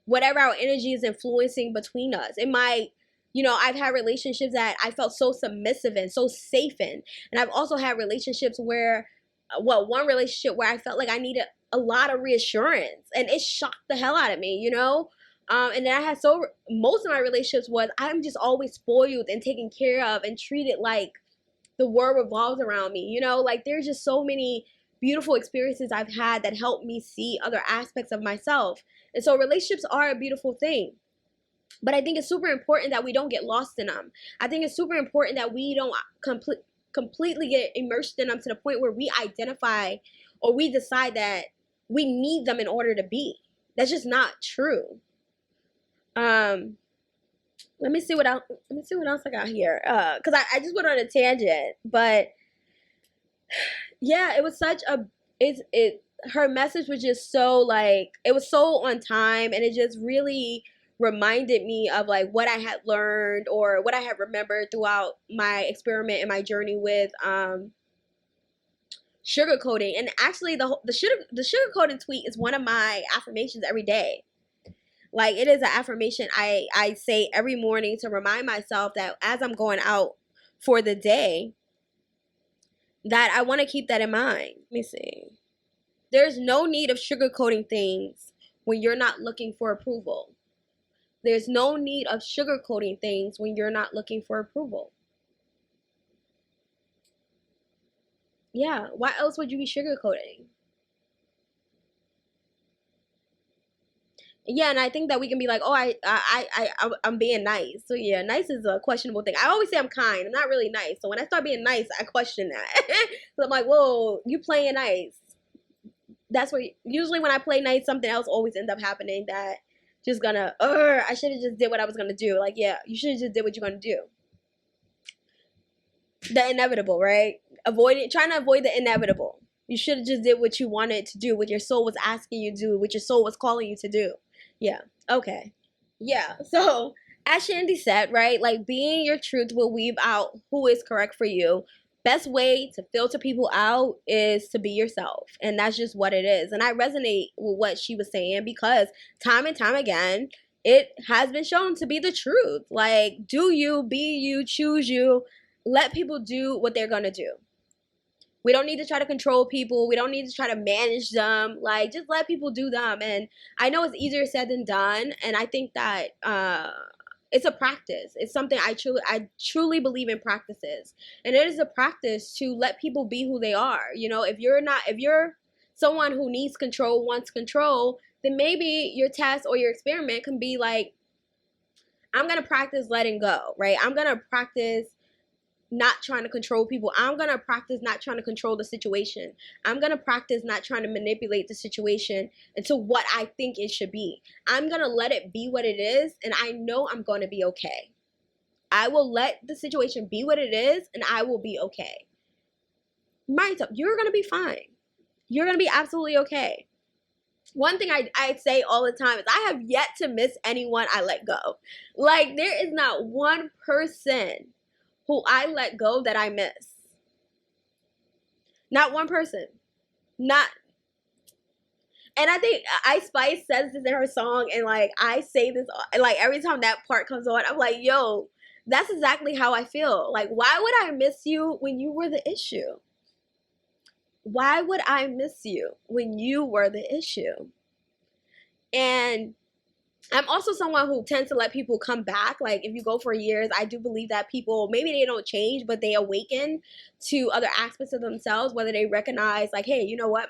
[SPEAKER 1] whatever our energy is influencing between us. It might, you know, I've had relationships that I felt so submissive in, so safe in. And I've also had relationships where one relationship where I felt like I needed a lot of reassurance, and it shocked the hell out of me, you know. And then I had most of my relationships was I'm just always spoiled and taken care of and treated like the world revolves around me, you know. Like there's just so many beautiful experiences I've had that helped me see other aspects of myself. And so relationships are a beautiful thing. But I think it's super important that we don't get lost in them. I think it's super important that we don't completely get immersed in them to the point where we identify or we decide that we need them in order to be. That's just not true. Let me see what else I got here. Cause I just went on a tangent, but yeah, it was such a her message was just so like, it was so on time, and it just really reminded me of like what I had learned or what I had remembered throughout my experiment and my journey with sugarcoating. And actually the sugarcoating tweet is one of my affirmations every day. Like it is an affirmation I say every morning to remind myself that as I'm going out for the day, that I want to keep that in mind. Let me see. There's no need of sugarcoating things when you're not looking for approval. There's no need of sugarcoating things when you're not looking for approval. Yeah, why else would you be sugarcoating? Yeah, and I think that we can be like, oh, I'm being nice. So yeah, nice is a questionable thing. I always say I'm kind. I'm not really nice. So when I start being nice, I question that. So I'm like, whoa, you playing nice. That's where usually when I play nice, something else always ends up happening that just gonna, I should have just did what I was gonna do. Like, yeah, you should have just did what you're gonna do. The inevitable, right? Trying to avoid the inevitable. You should have just did what you wanted to do, what your soul was asking you to do, what your soul was calling you to do. Yeah. Okay. Yeah. So as Shandy said, right, like being your truth will weave out who is correct for you. Best way to filter people out is to be yourself. And that's just what it is. And I resonate with what she was saying because time and time again, it has been shown to be the truth. Like, do you, be you, choose you. Let people do what they're going to do. We don't need to try to control people. We don't need to try to manage them. Like, just let people do them. And I know it's easier said than done. And I think that it's a practice. It's something I truly believe in practices. And it is a practice to let people be who they are. You know, if you're someone who needs control, wants control, then maybe your test or your experiment can be like, I'm going to practice letting go, right? I'm going to practice not trying to control people. I'm going to practice not trying to control the situation. I'm going to practice not trying to manipulate the situation into what I think it should be. I'm going to let it be what it is, and I know I'm going to be okay. I will let the situation be what it is, and I will be okay. Mind yourself, you're going to be fine. You're going to be absolutely okay. One thing I say all the time is I have yet to miss anyone I let go. Like, there is not one person who I let go that I miss. Not one person. Not. And I think Ice Spice says this in her song, and like I say this, like every time that part comes on, I'm like, yo, that's exactly how I feel. Like, why would I miss you when you were the issue? Why would I miss you when you were the issue? And I'm also someone who tends to let people come back. Like, if you go for years, I do believe that people, maybe they don't change, but they awaken to other aspects of themselves, whether they recognize, like, hey, you know what,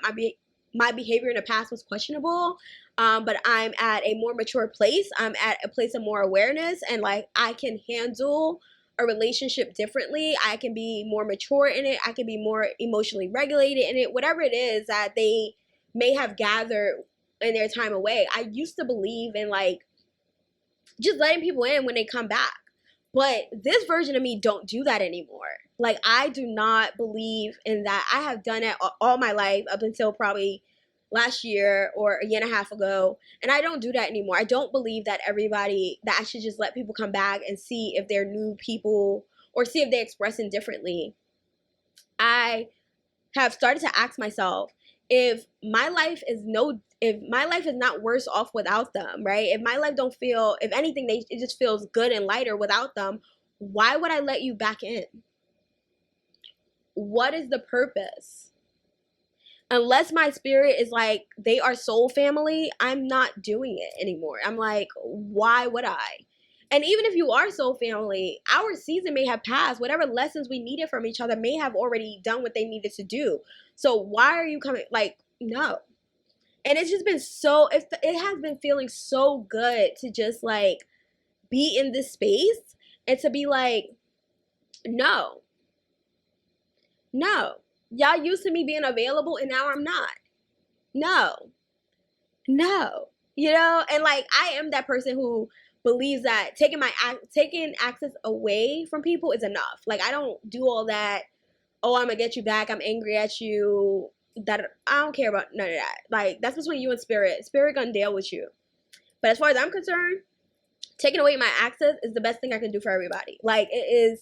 [SPEAKER 1] my behavior in the past was questionable, but I'm at a more mature place. I'm at a place of more awareness, and, like, I can handle a relationship differently. I can be more mature in it. I can be more emotionally regulated in it. Whatever it is that they may have gathered in their time away. I used to believe in like just letting people in when they come back. But this version of me don't do that anymore. Like, I do not believe in that. I have done it all my life up until probably last year or a year and a half ago. And I don't do that anymore. I don't believe that that I should just let people come back and see if they're new people or see if they're expressing differently. I have started to ask myself, if my life is not worse off without them, right? If my life don't feel, if anything, it just feels good and lighter without them, why would I let you back in? What is the purpose? unless my spirit is like, they are soul family, I'm not doing it anymore. I'm like, why would I? And even if you are soul family, our season may have passed. Whatever lessons we needed from each other may have already done what they needed to do. So why are you coming? Like, no. And it's just been so, it has been feeling so good to just like be in this space and to be like, no, no. Y'all used to me being available and now I'm not. No, no. You know, and like I am that person who believes that taking access away from people is enough. Like I don't do all that. Oh, I'm gonna get you back. I'm angry at you. That I don't care about none of that. Like that's between you and spirit. Spirit gonna deal with you. But as far as I'm concerned, taking away my access is the best thing I can do for everybody. Like it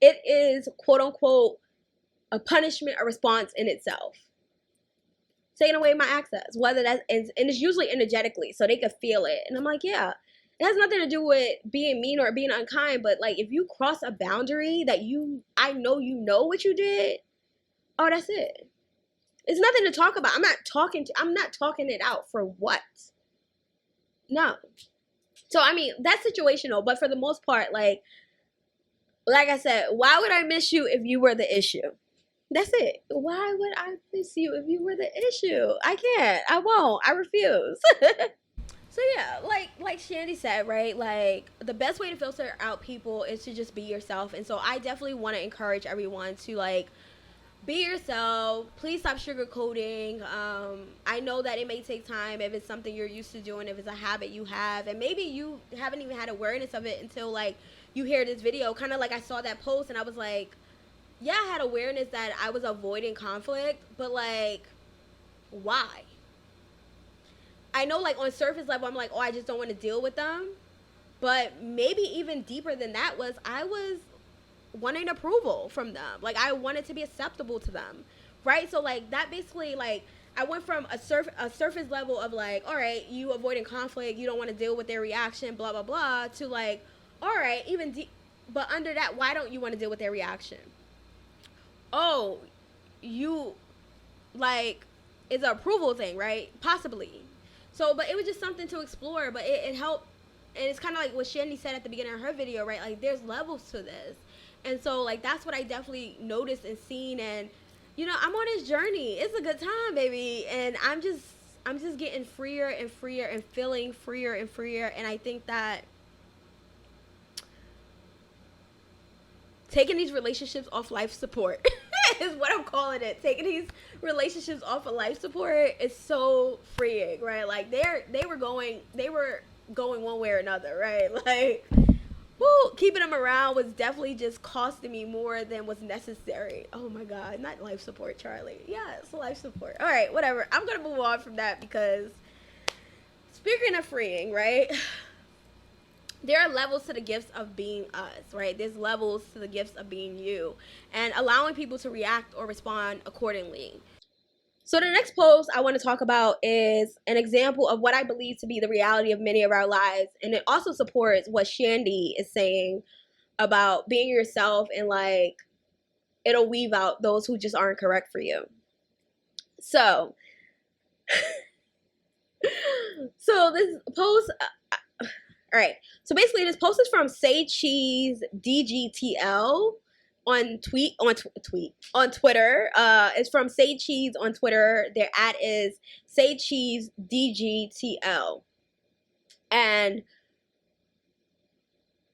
[SPEAKER 1] is quote unquote a punishment, a response in itself. Taking away my access, whether that's, and it's usually energetically, so they can feel it. And I'm like, yeah, it has nothing to do with being mean or being unkind, but like if you cross a boundary that I know you know what you did, oh, that's it. It's nothing to talk about. I'm not talking it out for what? No. So I mean, that's situational, but for the most part, like I said, why would I miss you if you were the issue? That's it. Why would I miss you if you were the issue? I can't. I won't. I refuse. So yeah, like Shandy said, right? Like the best way to filter out people is to just be yourself. And so I definitely want to encourage everyone to like be yourself. Please stop sugarcoating. I know that it may take time if it's something you're used to doing, if it's a habit you have, and maybe you haven't even had awareness of it until like you hear this video. Kind of like I saw that post and I was like, yeah, I had awareness that I was avoiding conflict, but like, why? I know like on surface level, I'm like, oh, I just don't want to deal with them. But maybe even deeper than that was I was wanting approval from them. Like I wanted to be acceptable to them, right? So like that basically like I went from a surface level of like, all right, you avoiding conflict, you don't want to deal with their reaction, blah, blah, blah, to like, all right, but under that, why don't you want to deal with their reaction? Oh, you like it's an approval thing, right? Possibly. So, but it was just something to explore, but it helped. And it's kind of like what Shandy said at the beginning of her video, right? Like there's levels to this. And so like that's what I definitely noticed and seen. And you know, I'm on this journey. It's a good time, baby. And I'm just getting freer and freer and feeling freer and freer. And I think that taking these relationships off life support is what I'm calling it. Taking these relationships off of life support is so freeing, right? Like they were going one way or another, right? Like, woo, keeping them around was definitely just costing me more than was necessary. Oh my God, not life support, Charlie. Yeah, it's life support. All right, whatever. I'm gonna move on from that because speaking of freeing, right? There are levels to the gifts of being us, right? There's levels to the gifts of being you and allowing people to react or respond accordingly. So the next post I want to talk about is an example of what I believe to be the reality of many of our lives. And it also supports what Shandy is saying about being yourself and like it'll weave out those who just aren't correct for you. So, this post... all right. So basically, this post is from Say Cheese DGTL on Twitter. It's from Say Cheese on Twitter. Their ad is Say Cheese DGTL, and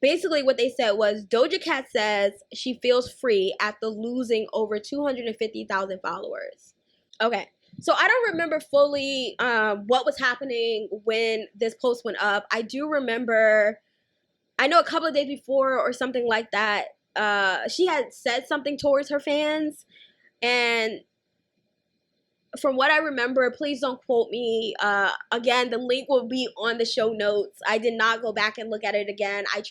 [SPEAKER 1] basically what they said was Doja Cat says she feels free after losing over 250,000 followers. Okay. So I don't remember fully what was happening when this post went up. I do remember, I know a couple of days before or something like that, she had said something towards her fans. And from what I remember, please don't quote me. Again, the link will be on the show notes. I did not go back and look at it again. I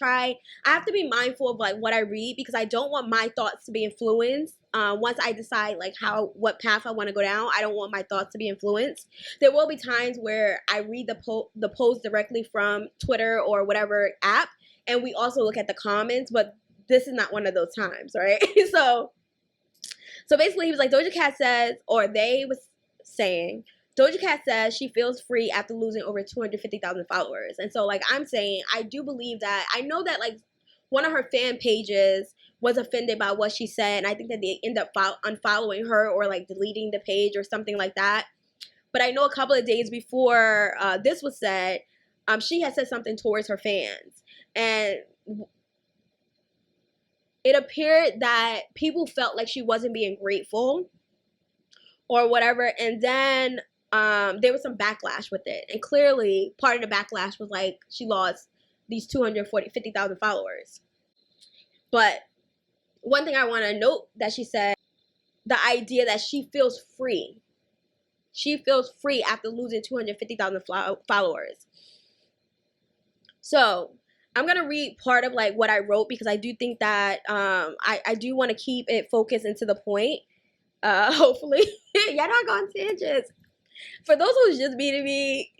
[SPEAKER 1] have to be mindful of like what I read because I don't want my thoughts to be influenced. Once I decide like what path I want to go down, I don't want my thoughts to be influenced. There will be times where I read the post directly from Twitter or whatever app, and we also look at the comments, but this is not one of those times, right? So basically he was like, Doja Cat says, or they was saying, Doja Cat says she feels free after losing over 250,000 followers. And so, like, I'm saying, I do believe that. I know that, like, one of her fan pages was offended by what she said, and I think that they end up unfollowing her or, like, deleting the page or something like that. But I know a couple of days before this was said, she had said something towards her fans. And it appeared that people felt like she wasn't being grateful or whatever. And then there was some backlash with it. And clearly, part of the backlash was like she lost these 250,000 followers. But one thing I want to note that she said, the idea that she feels free. She feels free after losing 250,000 followers. So I'm going to read part of like what I wrote because I do think that I do want to keep it focused and to the point. Hopefully. Y'all not going tangents. For those who's just meeting me,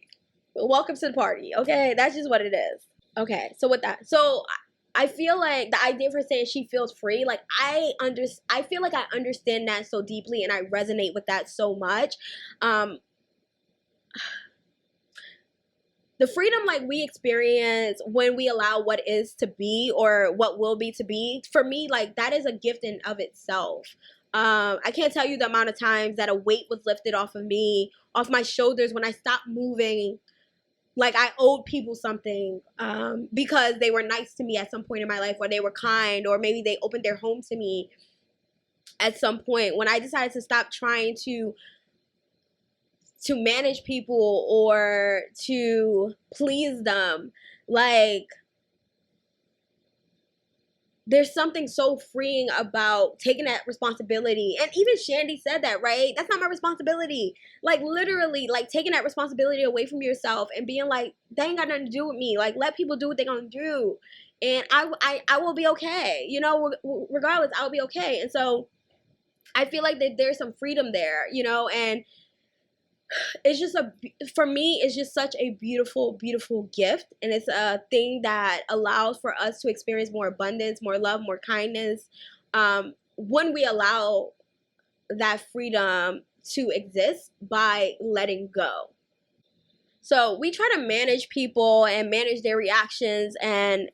[SPEAKER 1] welcome to the party. Okay, that's just what it is. Okay, so with that, so I feel like the idea of her saying she feels free, like I feel like I understand that so deeply and I resonate with that so much. The freedom like we experience when we allow what is to be or what will be to be, for me, like that is a gift in of itself. I can't tell you the amount of times that a weight was lifted off of me, off my shoulders when I stopped moving like I owed people something because they were nice to me at some point in my life, or they were kind, or maybe they opened their home to me at some point. When I decided to stop trying to manage people or to please them, like there's something so freeing about taking that responsibility. And even Shandy said that, right? That's not my responsibility. Like literally, like taking that responsibility away from yourself and being like, they ain't got nothing to do with me. Like let people do what they're gonna do. And I will be okay. You know, regardless, I'll be okay. And so I feel like that there's some freedom there, you know, and it's just for me, it's just such a beautiful, beautiful gift. And it's a thing that allows for us to experience more abundance, more love, more kindness, when we allow that freedom to exist by letting go. So we try to manage people and manage their reactions,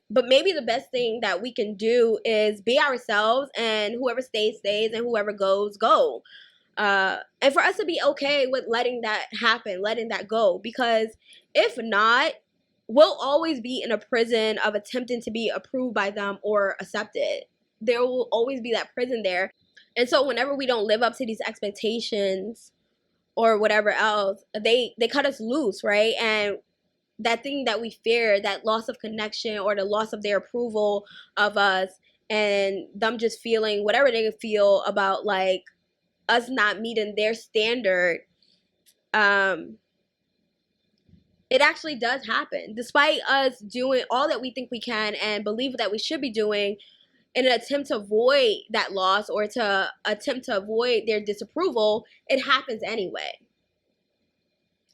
[SPEAKER 1] but maybe the best thing that we can do is be ourselves, and whoever stays, stays, and whoever goes, go. And for us to be okay with letting that happen, letting that go, because if not, we'll always be in a prison of attempting to be approved by them or accepted. There will always be that prison there. And so whenever we don't live up to these expectations or whatever else, they cut us loose, right? And that thing that we fear, that loss of connection or the loss of their approval of us, and them just feeling whatever they feel about like us not meeting their standard, it actually does happen. Despite us doing all that we think we can and believe that we should be doing in an attempt to avoid that loss or to attempt to avoid their disapproval, it happens anyway.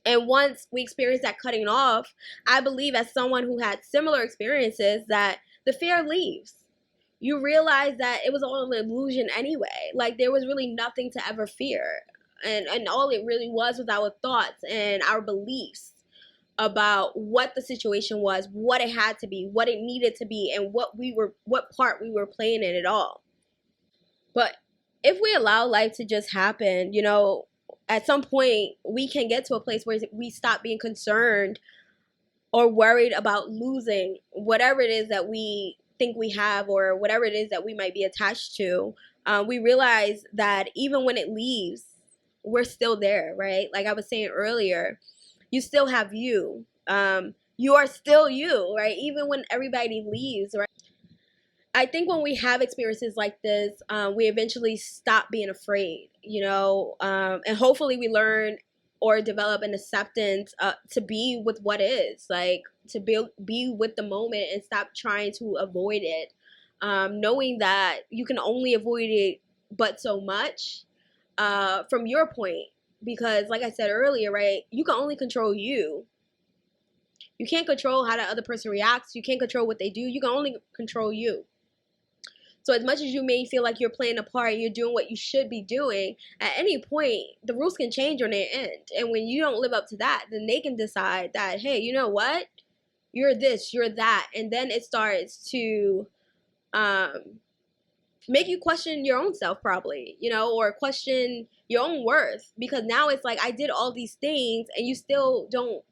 [SPEAKER 1] And once we experience that cutting off, I believe as someone who had similar experiences that the fear leaves. You realize that it was all an illusion anyway. Like there was really nothing to ever fear. And all it really was our thoughts and our beliefs about what the situation was, what it had to be, what it needed to be, and what part we were playing in it all. But if we allow life to just happen, you know, at some point we can get to a place where we stop being concerned or worried about losing whatever it is that we think we have or whatever it is that we might be attached to. We realize that even when it leaves, we're still there, right? Like I was saying earlier, you still have you. You are still you, right? Even when everybody leaves, right? I think when we have experiences like this, we eventually stop being afraid, you know, and hopefully we learn or develop an acceptance to be with what is, like to be with the moment and stop trying to avoid it, knowing that you can only avoid it but so much from your point, because like I said earlier, right, you can only control you. You can't control how the other person reacts. You can't control what they do. You can only control you. So as much as you may feel like you're playing a part and you're doing what you should be doing, at any point, the rules can change on their end. And when you don't live up to that, then they can decide that, hey, you know what? You're this, you're that. And then it starts to make you question your own self, probably, you know, or question your own worth. Because now it's like, I did all these things and you still don't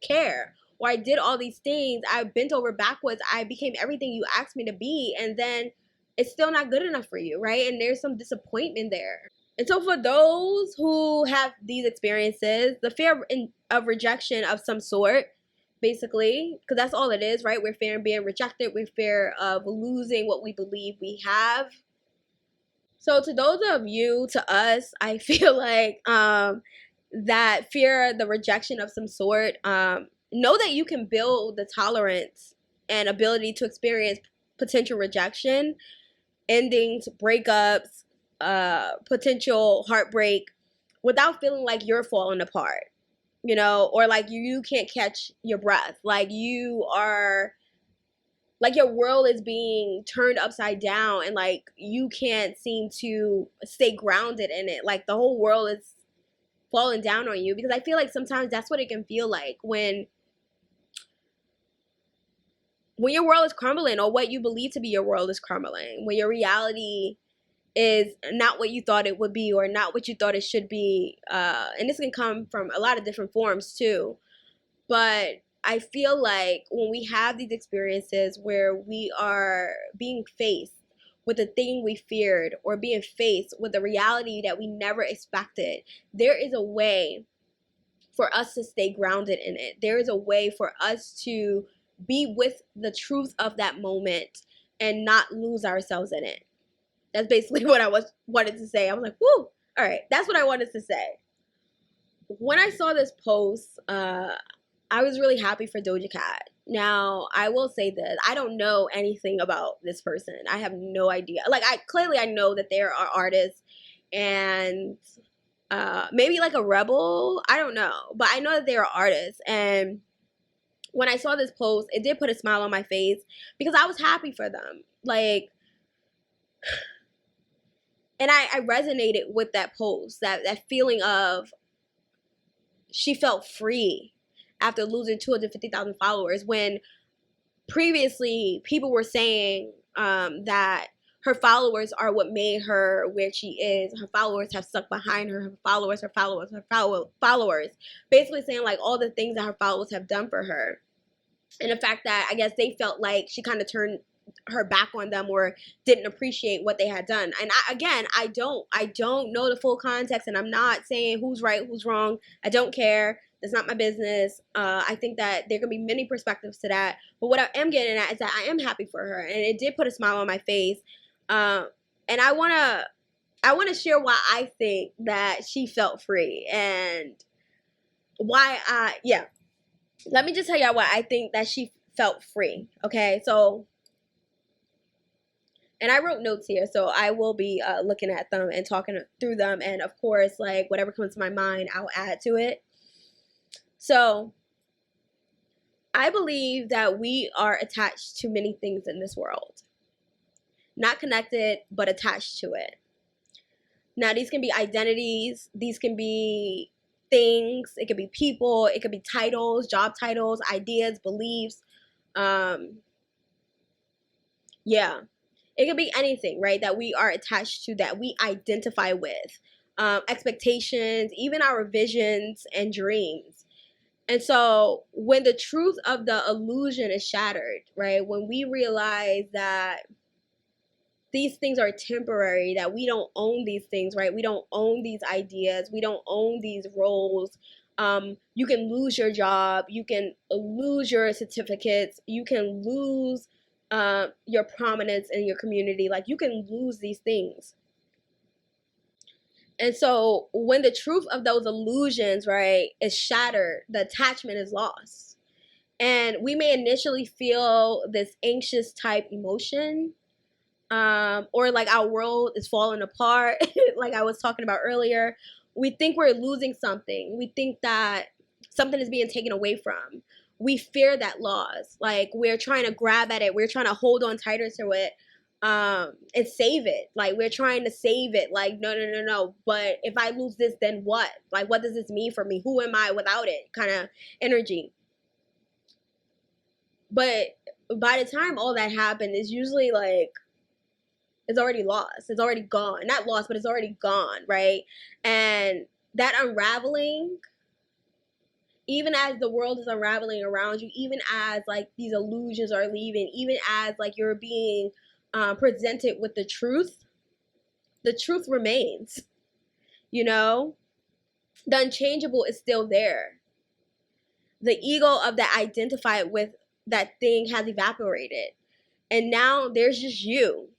[SPEAKER 1] care. Or I did all these things, I bent over backwards, I became everything you asked me to be, and then it's still not good enough for you, right? And there's some disappointment there. And so for those who have these experiences, the fear of rejection of some sort, basically, because that's all it is, right? We're fear of being rejected, we're fear of losing what we believe we have. So to those of you, to us, I feel like that fear, the rejection of some sort, know that you can build the tolerance and ability to experience potential rejection, endings, breakups, potential heartbreak without feeling like you're falling apart, you know, or like you can't catch your breath, like you are, like your world is being turned upside down and like you can't seem to stay grounded in it, like the whole world is falling down on you. Because I feel like sometimes that's what it can feel like when your world is crumbling, or what you believe to be your world is crumbling, when your reality is not what you thought it would be or not what you thought it should be. And this can come from a lot of different forms too. But I feel like when we have these experiences where we are being faced with the thing we feared, or being faced with a reality that we never expected, there is a way for us to stay grounded in it. There is a way for us to be with the truth of that moment and not lose ourselves in it. That's basically what I wanted to say. I was like, whoo, all right, that's what I wanted to say. When I saw this post, I was really happy for Doja Cat. Now, I will say this. I don't know anything about this person. I have no idea. Like, I know that there are artists and maybe like a rebel. I don't know. But I know that there are artists. And when I saw this post, it did put a smile on my face because I was happy for them. Like, and I resonated with that post, that feeling of she felt free after losing 250,000 followers, when previously people were saying that her followers are what made her where she is. Her followers have stuck behind her. Her followers, basically saying like all the things that her followers have done for her. And the fact that I guess they felt like she kind of turned her back on them or didn't appreciate what they had done. And I don't know the full context, and I'm not saying who's right, who's wrong. I don't care. That's not my business. I think that there can be many perspectives to that. But what I am getting at is that I am happy for her, and it did put a smile on my face. And I wanna share why I think that she felt free, and why let me just tell y'all why I think that she felt free. Okay, so, and I wrote notes here, so I will be looking at them and talking through them, and of course, like whatever comes to my mind, I'll add to it. So, I believe that we are attached to many things in this world. Not connected, but attached to it. Now, these can be identities, these can be things, it could be people, it could be titles, job titles, ideas, beliefs. It could be anything, right, that we are attached to, that we identify with. Expectations, even our visions and dreams. And so when the truth of the illusion is shattered, right, when we realize that these things are temporary, that we don't own these things, right? We don't own these ideas. We don't own these roles. You can lose your job. You can lose your certificates. You can lose your prominence in your community. Like, you can lose these things. And so when the truth of those illusions, right, is shattered, the attachment is lost. And we may initially feel this anxious type emotion, or like our world is falling apart, like I was talking about earlier. We think we're losing something. We think that something is being taken away from. We fear that loss. Like, we're trying to grab at it. We're trying to hold on tighter to it. and save it. Like, we're trying to save it. Like, no. But if I lose this, then what? Like, what does this mean for me? Who am I without it? Kind of energy. But by the time all that happened, it's usually like, it's already lost. It's already gone. Not lost, but it's already gone, right? And that unraveling, even as the world is unraveling around you, even as like these illusions are leaving, even as like you're being presented with the truth remains. You know, the unchangeable is still there. The ego of that identified with that thing has evaporated, and now there's just you,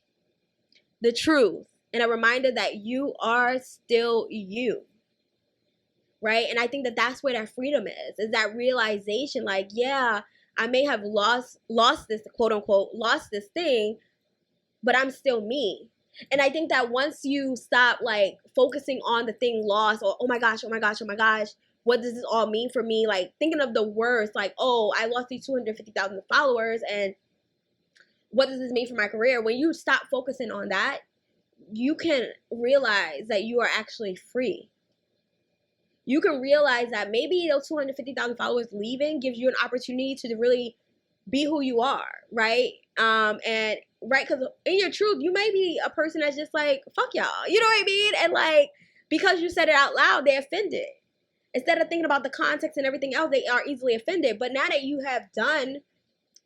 [SPEAKER 1] the truth, and a reminder that you are still you. Right? And I think that that's where that freedom is that realization, like, yeah, I may have lost this, quote unquote, lost this thing, but I'm still me. And I think that once you stop like focusing on the thing lost, or oh my gosh, what does this all mean for me? Like thinking of the worst, like, oh, I lost these 250,000 followers, and what does this mean for my career? When you stop focusing on that, you can realize that you are actually free. You can realize that maybe those 250,000 followers leaving gives you an opportunity to really be who you are, right? And right, because in your truth, you may be a person that's just like, fuck y'all, you know what I mean? And like, because you said it out loud, they're offended. Instead of thinking about the context and everything else, they are easily offended. But now that you have done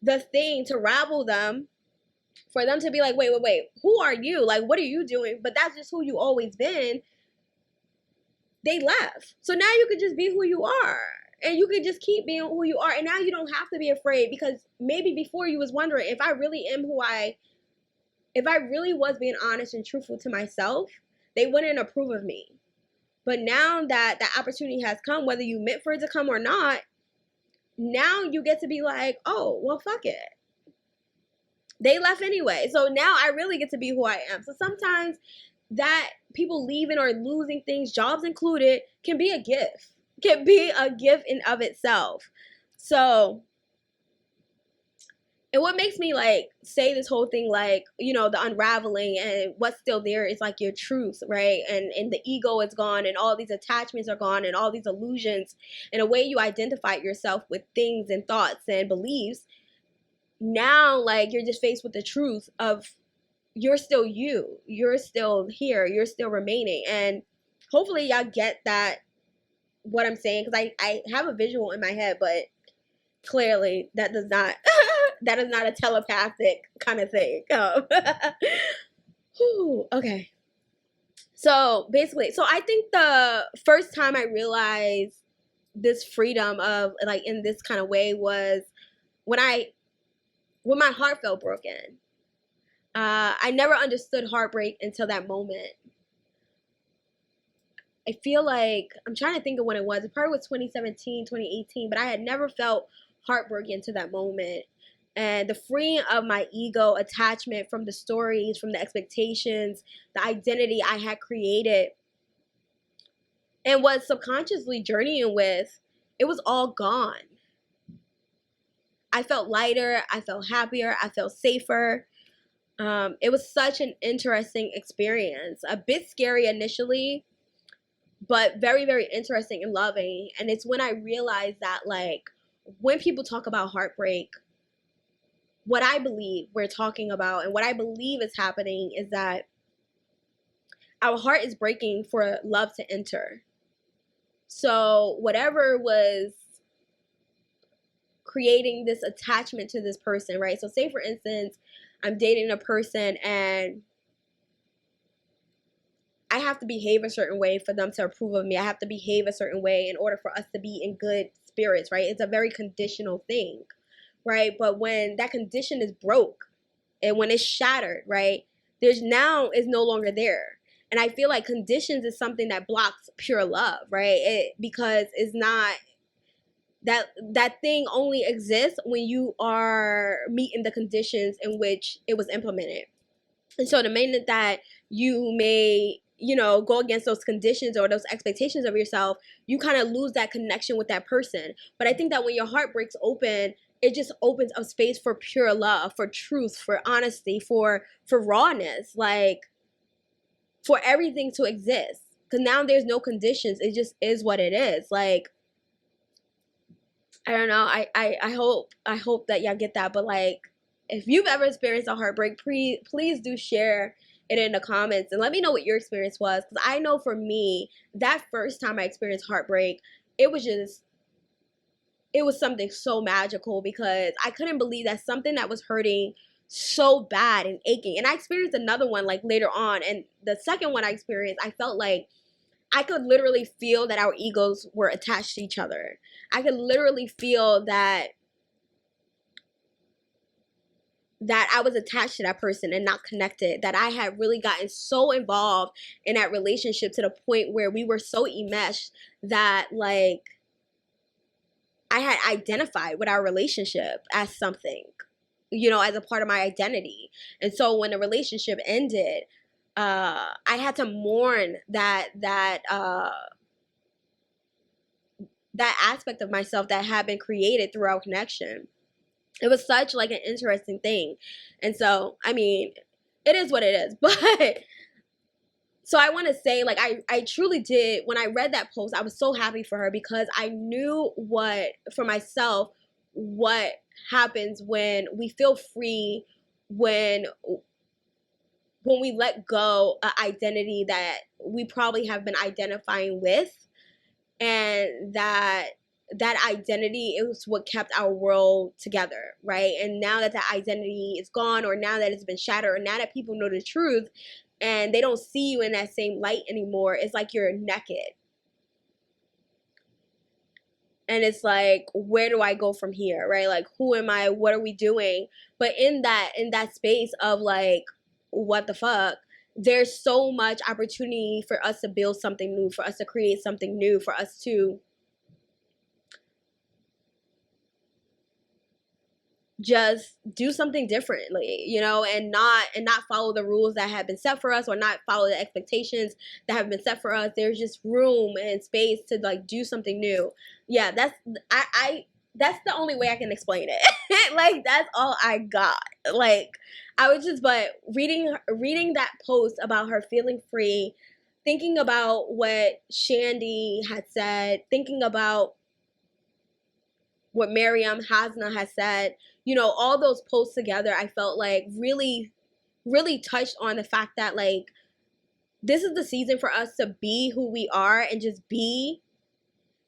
[SPEAKER 1] the thing to ravel them, for them to be like, wait, who are you? Like, what are you doing? But that's just who you always been. They left. So now you could just be who you are. And you could just keep being who you are. And now you don't have to be afraid, because maybe before you was wondering, if I really was being honest and truthful to myself, they wouldn't approve of me. But now that the opportunity has come, whether you meant for it to come or not, now you get to be like, oh, well, fuck it. They left anyway. So now I really get to be who I am. So sometimes that people leaving or losing things, jobs included, can be a gift. Can be a gift in of itself. So, and what makes me like say this whole thing, like, you know, the unraveling and what's still there is like your truth, right? And the ego is gone, and all these attachments are gone, and all these illusions, and the way you identify yourself with things and thoughts and beliefs. Now, like, you're just faced with the truth of you're still you. You're still here. You're still remaining. And hopefully y'all get that, what I'm saying, because I have a visual in my head, but clearly that does not that is not a telepathic kind of thing. Okay. So basically, so I think the first time I realized this freedom of like in this kind of way was when my heart felt broken. I never understood heartbreak until that moment. I feel like, I'm trying to think of when it was. It probably was 2017, 2018, but I had never felt heartbroken until that moment. And the freeing of my ego attachment from the stories, from the expectations, the identity I had created and was subconsciously journeying with, it was all gone. I felt lighter. I felt happier. I felt safer. It was such an interesting experience. A bit scary initially, but very, very interesting and loving. And it's when I realized that, like, when people talk about heartbreak, what I believe we're talking about and what I believe is happening is that our heart is breaking for love to enter. So whatever was creating this attachment to this person, right? So say, for instance, I'm dating a person and I have to behave a certain way for them to approve of me. I have to behave a certain way in order for us to be in good spirits, right? It's a very conditional thing, right? But when that condition is broke and when it's shattered, right, there's now is no longer there. And I feel like conditions is something that blocks pure love, right? Because it's not, that thing only exists when you are meeting the conditions in which it was implemented. And so the minute that you may, you know, go against those conditions or those expectations of yourself, you kind of lose that connection with that person. But I think that when your heart breaks open, it just opens up space for pure love, for truth, for honesty, for rawness, like for everything to exist. Because now there's no conditions. It just is what it is. Like, I don't know. I hope that y'all get that. But like, if you've ever experienced a heartbreak, please do share it in the comments and let me know what your experience was. Because I know for me, that first time I experienced heartbreak, it was something so magical, because I couldn't believe that something that was hurting so bad and aching. And I experienced another one like later on, and the second one I experienced, I felt like I could literally feel that our egos were attached to each other. I could literally feel that I was attached to that person and not connected, that I had really gotten so involved in that relationship to the point where we were so enmeshed that like I had identified with our relationship as something, you know, as a part of my identity. And so when the relationship ended, I had to mourn that aspect of myself that had been created through our connection. It was such like an interesting thing. And so, I mean, it is what it is. But so I want to say, like, I truly did, when I read that post, I was so happy for her, because I knew for myself, what happens when we feel free, when we let go an identity that we probably have been identifying with, and that identity is what kept our world together, right? And now that identity is gone, or now that it's been shattered, or now that people know the truth and they don't see you in that same light anymore, it's like you're naked. And it's like, where do I go from here, right? Like, who am I? What are we doing? But in that space of like, what the fuck, there's so much opportunity for us to build something new, for us to create something new, for us to just do something differently, you know, and not follow the rules that have been set for us, or not follow the expectations that have been set for us. There's just room and space to like do something new. Yeah, that's the only way I can explain it. Like, that's all I got. Like, I was just, but reading that post about her feeling free, thinking about what Shandy had said, thinking about what Maryam Hasnaa has said, you know, all those posts together, I felt like really, really touched on the fact that like, this is the season for us to be who we are, and just be,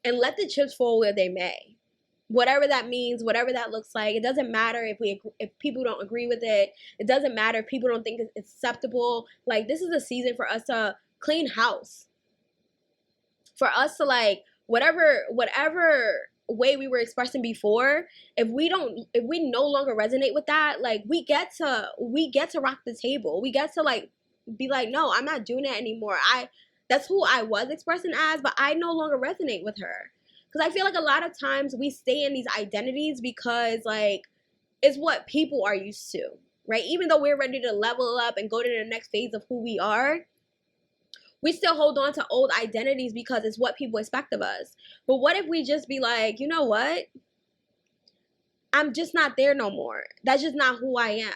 [SPEAKER 1] and let the chips fall where they may. Whatever that means, whatever that looks like, it doesn't matter if people don't agree with it. It doesn't matter if people don't think it's acceptable. Like, this is a season for us to clean house. For us to like, whatever way we were expressing before, if we no longer resonate with that, like, we get to rock the table. We get to like be like, no, I'm not doing that anymore. That's who I was expressing as, but I no longer resonate with her. Because I feel like a lot of times we stay in these identities because like it's what people are used to, right? Even though we're ready to level up and go to the next phase of who we are, we still hold on to old identities because it's what people expect of us. But what if we just be like, you know what? I'm just not there no more. That's just not who I am.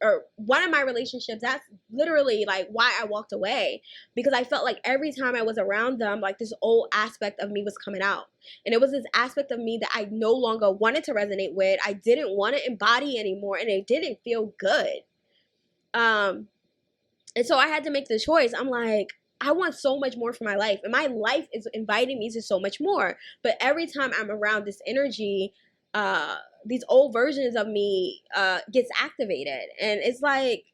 [SPEAKER 1] Or one of my relationships, that's literally like why I walked away, because I felt like every time I was around them, like this old aspect of me was coming out. And it was this aspect of me that I no longer wanted to resonate with. I didn't want to embody anymore, and it didn't feel good. And so I had to make the choice. I'm like, I want so much more for my life, and my life is inviting me to so much more. But every time I'm around this energy, these old versions of me gets activated, and it's like,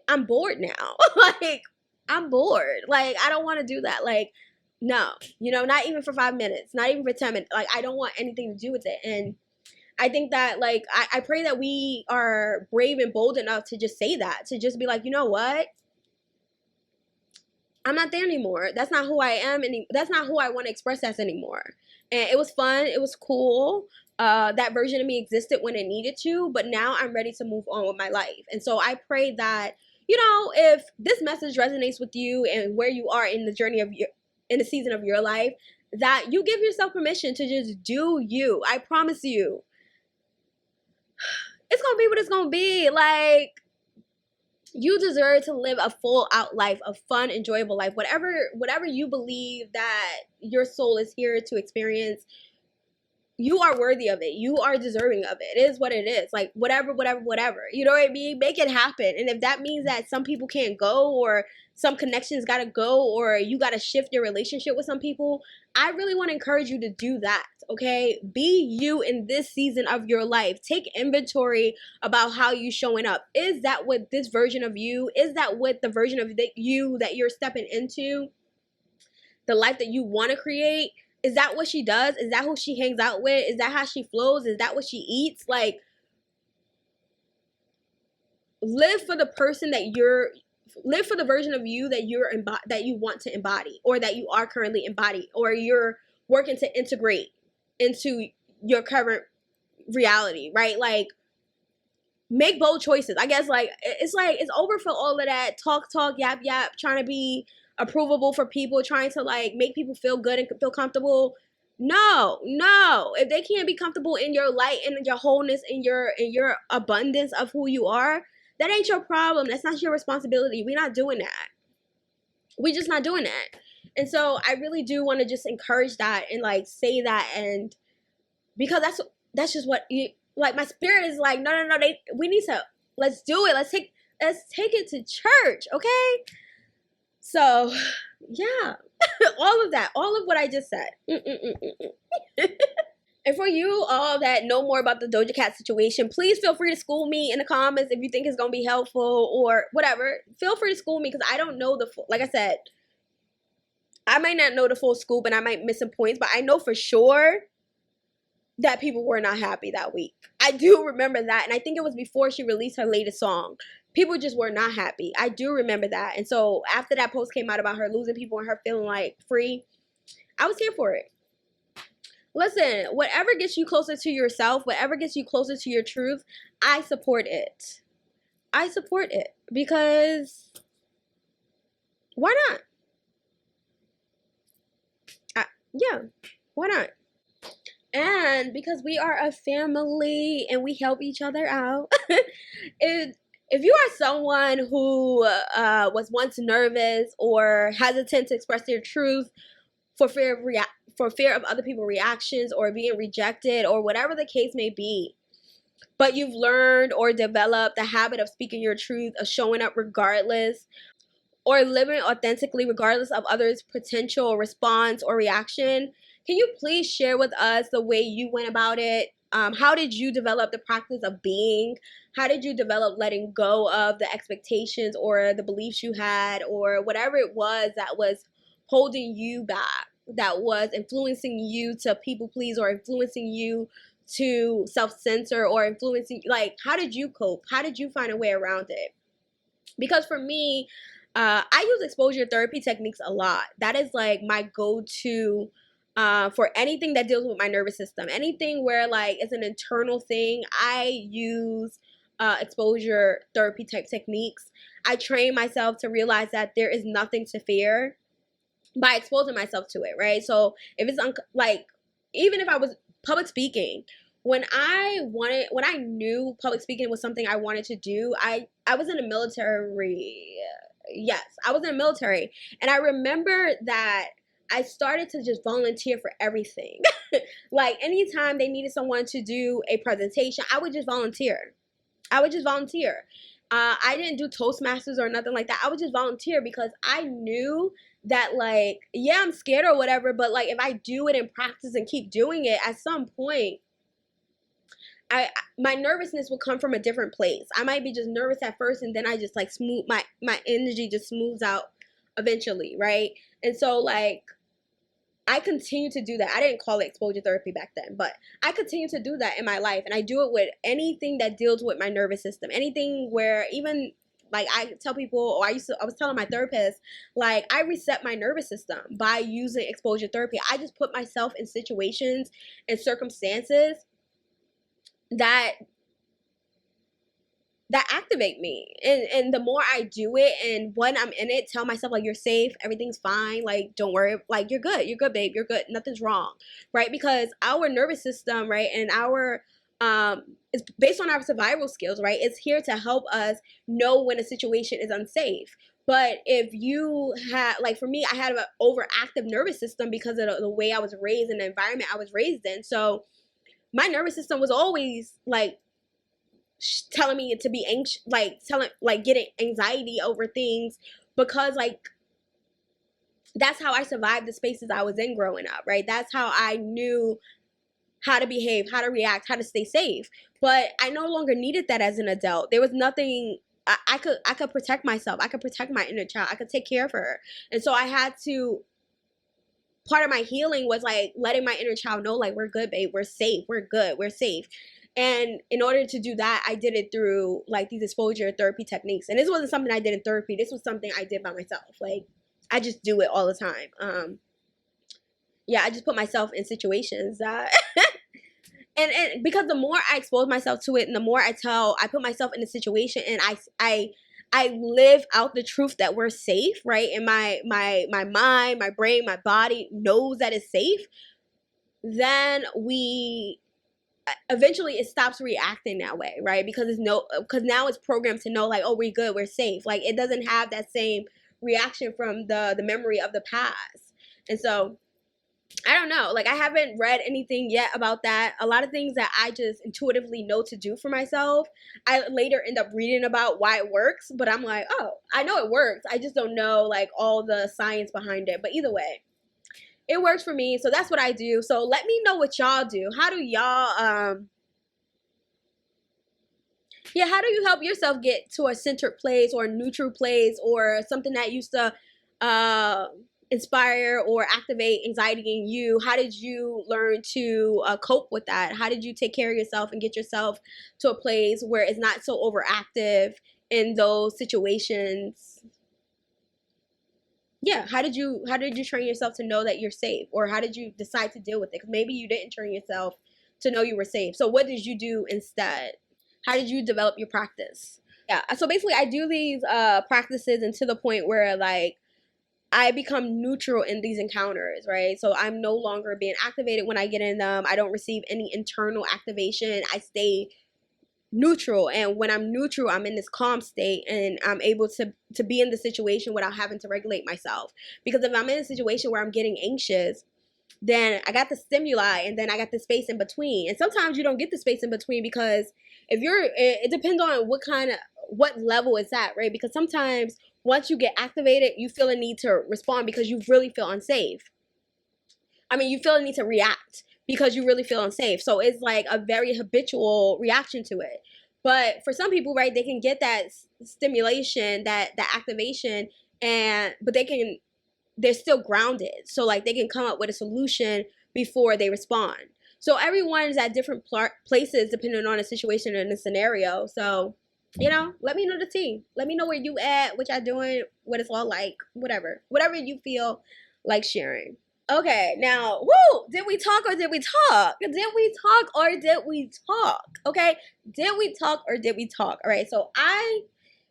[SPEAKER 1] I'm bored now. Like, I'm bored. Like, I don't want to do that. Like, no, you know, not even for 5 minutes, not even for 10 minutes. Like, I don't want anything to do with it. And I think that, like, I pray that we are brave and bold enough to just say that, to just be like, you know what? I'm not there anymore. That's not who I am. That's not who I want to express as anymore. And it was fun. It was cool. That version of me existed when it needed to, but now I'm ready to move on with my life. And so I pray that, you know, if this message resonates with you and where you are in the journey of in the season of your life, that you give yourself permission to just do you. I promise you, it's gonna be what it's gonna be. Like, you deserve to live a full out life, a fun, enjoyable life. Whatever you believe that your soul is here to experience, you are worthy of it. You are deserving of it. It is what it is. Like, whatever. You know what I mean? Make it happen. And if that means that some people can't go, or some connections gotta go, or you gotta shift your relationship with some people, I really want to encourage you to do that. Okay? Be you in this season of your life. Take inventory about how you showing up. Is that what this version of you, is that what the version of you that you're stepping into, the life that you want to create? Is that what she does? Is that who she hangs out with? Is that how she flows? Is that what she eats? Like, live for the person that you're, live for the version of you that that you want to embody, or that you are currently embodied, or you're working to integrate into your current reality, right? Like, make bold choices. I guess, like, it's over for all of that talk, yap, trying to be approvable for people, trying to like make people feel good and feel comfortable. No. If they can't be comfortable in your light and your wholeness and your abundance of who you are, that ain't your problem. That's not your responsibility. We're not doing that. We just not doing that. And so I really do want to just encourage that and like say that, and because that's just what you, like, my spirit is like, no, we need to, let's do it. Let's take it to church, okay? So, yeah, all of what I just said. And for you all that know more about the Doja Cat situation, please feel free to school me in the comments if you think it's going to be helpful or whatever. Feel free to school me, because I don't know the full, like I said, I might not know the full scoop and I might miss some points, but I know for sure that people were not happy that week. I do remember that, and I think it was before she released her latest song. People just were not happy. I do remember that. And so after that post came out about her losing people and her feeling like free, I was here for it. Listen, whatever gets you closer to yourself, whatever gets you closer to your truth, I support it. I support it, because why not? Yeah, why not? And because we are a family and we help each other out, if you are someone who was once nervous or hesitant to express their truth for fear of other people's reactions or being rejected or whatever the case may be, but you've learned or developed the habit of speaking your truth, of showing up regardless, or living authentically regardless of others' potential response or reaction, can you please share with us the way you went about it? How did you develop the practice of being? How did you develop letting go of the expectations or the beliefs you had, or whatever it was that was holding you back, that was influencing you to people please, or influencing you to self-censor, or influencing, like, how did you cope? How did you find a way around it? Because for me, I use exposure therapy techniques a lot. That is like my go-to for anything that deals with my nervous system. Anything where like it's an internal thing, I use exposure therapy type techniques. I train myself to realize that there is nothing to fear by exposing myself to it, right? So if it's like, even if I was public speaking, when I knew public speaking was something I wanted to do, I was in the military. Yes, I was in the military, and I remember that I started to just volunteer for everything. Like, anytime they needed someone to do a presentation, I would just volunteer. I didn't do Toastmasters or nothing like that. I would just volunteer, because I knew that, like, yeah, I'm scared or whatever, but like, if I do it in practice and keep doing it, at some point, my nervousness will come from a different place. I might be just nervous at first, and then I just like smooth, my energy just smooths out eventually, right? And so like, I continue to do that. I didn't call it exposure therapy back then, but I continue to do that in my life, and I do it with anything that deals with my nervous system. Anything where, even like, I tell people, or I was telling my therapist, like, I reset my nervous system by using exposure therapy. I just put myself in situations and circumstances that activate me, and the more I do it, and when I'm in it, tell myself, like, you're safe, everything's fine, like, don't worry, like, you're good babe, you're good, nothing's wrong, right? Because our nervous system, right, and our it's based on our survival skills, right? It's here to help us know when a situation is unsafe. But if you had, like for me, I had an overactive nervous system because of the way I was raised and the environment I was raised in. So my nervous system was always like telling me to be anxious, getting anxiety over things, because like that's how I survived the spaces I was in growing up, right? That's how I knew how to behave, how to react, how to stay safe. But I no longer needed that as an adult. There was nothing I could protect myself. I could protect my inner child. I could take care of her. And so I had to, part of my healing was like letting my inner child know, like, we're good, babe. We're safe. We're good. We're safe. And in order to do that, I did it through like these exposure therapy techniques. And this wasn't something I did in therapy. This was something I did by myself. Like, I just do it all the time. Yeah, I just put myself in situations that and because the more I expose myself to it and the more I put myself in a situation and I live out the truth that we're safe, right? And my mind, my brain, my body knows that it's safe, then we eventually it stops reacting that way, right? Because now it's programmed to know, like, oh, we're good, we're safe. Like, it doesn't have that same reaction from the memory of the past. And so I don't know, like, I haven't read anything yet about that. A lot of things that I just intuitively know to do for myself, I later end up reading about why it works, but I'm like, oh, I know it works, I just don't know like all the science behind it. But either way, it works for me, so that's what I do. So let me know what y'all do. How do y'all how do you help yourself get to a centered place or a neutral place, or something that used to inspire or activate anxiety in you? How did you learn to cope with that? How did you take care of yourself and get yourself to a place where it's not so overactive in those situations? Yeah, how did you train yourself to know that you're safe, or how did you decide to deal with it? Because maybe you didn't train yourself to know you were safe. So what did you do instead? How did you develop your practice? Yeah, so basically I do these practices, and to the point where like I become neutral in these encounters, right? So I'm no longer being activated when I get in them. I don't receive any internal activation. I stay neutral, and when I'm neutral, I'm in this calm state, and I'm able to be in the situation without having to regulate myself. Because if I'm in a situation where I'm getting anxious, then I got the stimuli, and then I got the space in between. And sometimes you don't get the space in between, because it depends on what level it's at, right? Because sometimes once you get activated, you feel a need to respond because you really feel unsafe. I mean, you feel a need to react because you really feel unsafe. So it's like a very habitual reaction to it. But for some people, right, they can get that stimulation, that activation, but they're still grounded. So like they can come up with a solution before they respond. So everyone's at different places depending on the situation and the scenario. So, let me know the tea. Let me know where you at, what y'all doing, what it's all like, whatever you feel like sharing. Okay, now, did we talk or did we talk? Did we talk or did we talk? Okay, did we talk or did we talk? All right, so I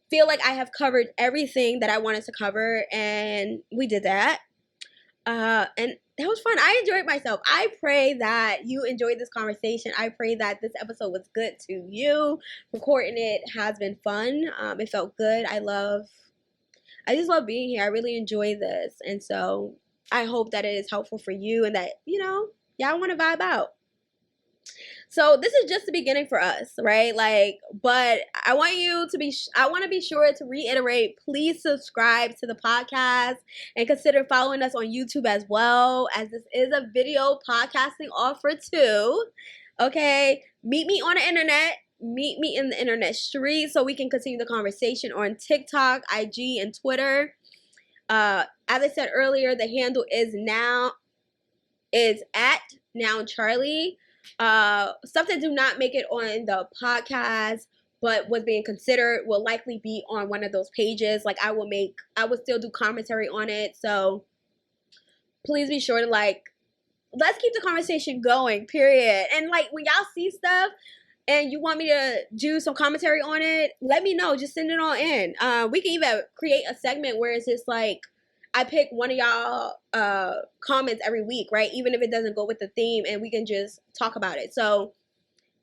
[SPEAKER 1] feel like I have covered everything that I wanted to cover, and we did that. And that was fun. I enjoyed myself. I pray that you enjoyed this conversation. I pray that this episode was good to you. Recording it has been fun. It felt good. I just love being here. I really enjoy this. And so I hope that it is helpful for you, and that, y'all want to vibe out. So this is just the beginning for us, right? Like, but I want to be sure to reiterate, please subscribe to the podcast and consider following us on YouTube as well, as this is a video podcasting offer too. Okay, meet me on the internet. Meet me in the internet street so we can continue the conversation on TikTok, IG, and Twitter. As I said earlier, the handle is at now Charliie. Stuff that do not make it on the podcast but was being considered will likely be on one of those pages. Like, I will still do commentary on it. So please be sure to let's keep the conversation going, period. And like, when y'all see stuff and you want me to do some commentary on it, let me know. Just send it all in. We can even create a segment where it's just like, I pick one of y'all comments every week, right? Even if it doesn't go with the theme, and we can just talk about it. So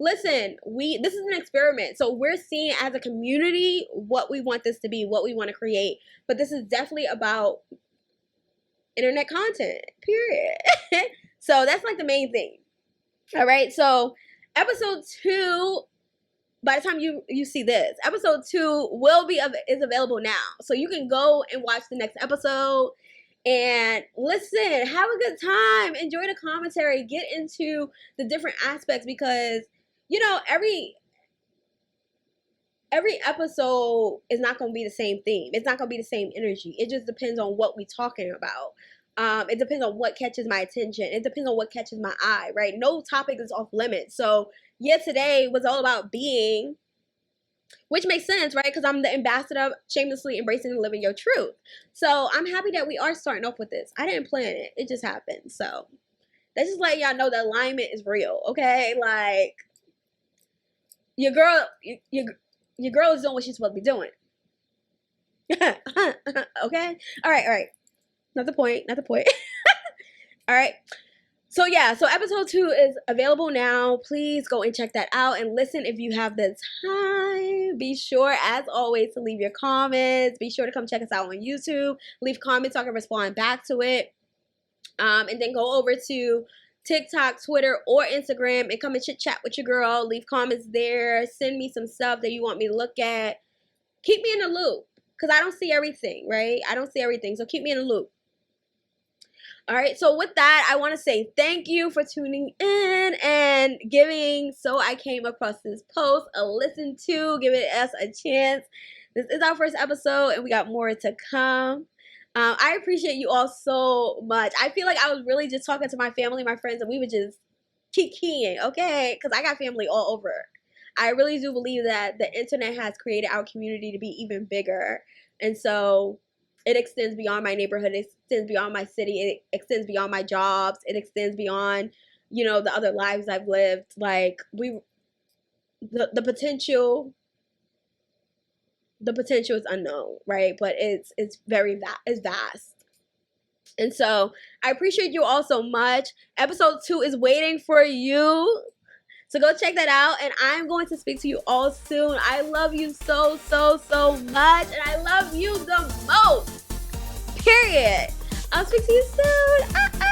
[SPEAKER 1] listen, this is an experiment. So we're seeing as a community what we want this to be, what we want to create. But this is definitely about internet content, period. So that's like the main thing. All right. So episode 2, by the time you see this, episode 2 is available now. So you can go and watch the next episode and listen, have a good time, enjoy the commentary, get into the different aspects, because you know, every episode is not going to be the same theme. It's not going to be the same energy. It just depends on what we're talking about. It depends on what catches my attention. It depends on what catches my eye, right? No topic is off limits. So yeah, today was all about being, which makes sense, right? Because I'm the ambassador of shamelessly embracing and living your truth. So I'm happy that we are starting off with this. I didn't plan it. It just happened. So that's just letting y'all know the alignment is real, okay? Like, your girl is doing what she's supposed to be doing. Okay? All right. Not the point. All right. So yeah, so episode 2 is available now. Please go and check that out and listen if you have the time. Be sure, as always, to leave your comments. Be sure to come check us out on YouTube. Leave comments so I can respond back to it. And then go over to TikTok, Twitter, or Instagram and come and chit chat with your girl. Leave comments there. Send me some stuff that you want me to look at. Keep me in the loop, because I don't see everything, right? I don't see everything, so keep me in the loop. All right, so with that, I want to say thank you for tuning in and giving So I Came Across This Post a listen to, giving us a chance. This is our first episode, and we got more to come. I appreciate you all so much. I feel like I was really just talking to my family, my friends, and we would just kikiing, okay? Because I got family all over. I really do believe that the internet has created our community to be even bigger. And so it extends beyond my neighborhood. It extends beyond my city. It extends beyond my jobs. It extends beyond, you know, the other lives I've lived. Like, the potential is unknown, right? But it's vast. And so I appreciate you all so much. Episode 2 is waiting for you. So go check that out, and I'm going to speak to you all soon. I love you so much, and I love you the most. Period. I'll speak to you soon.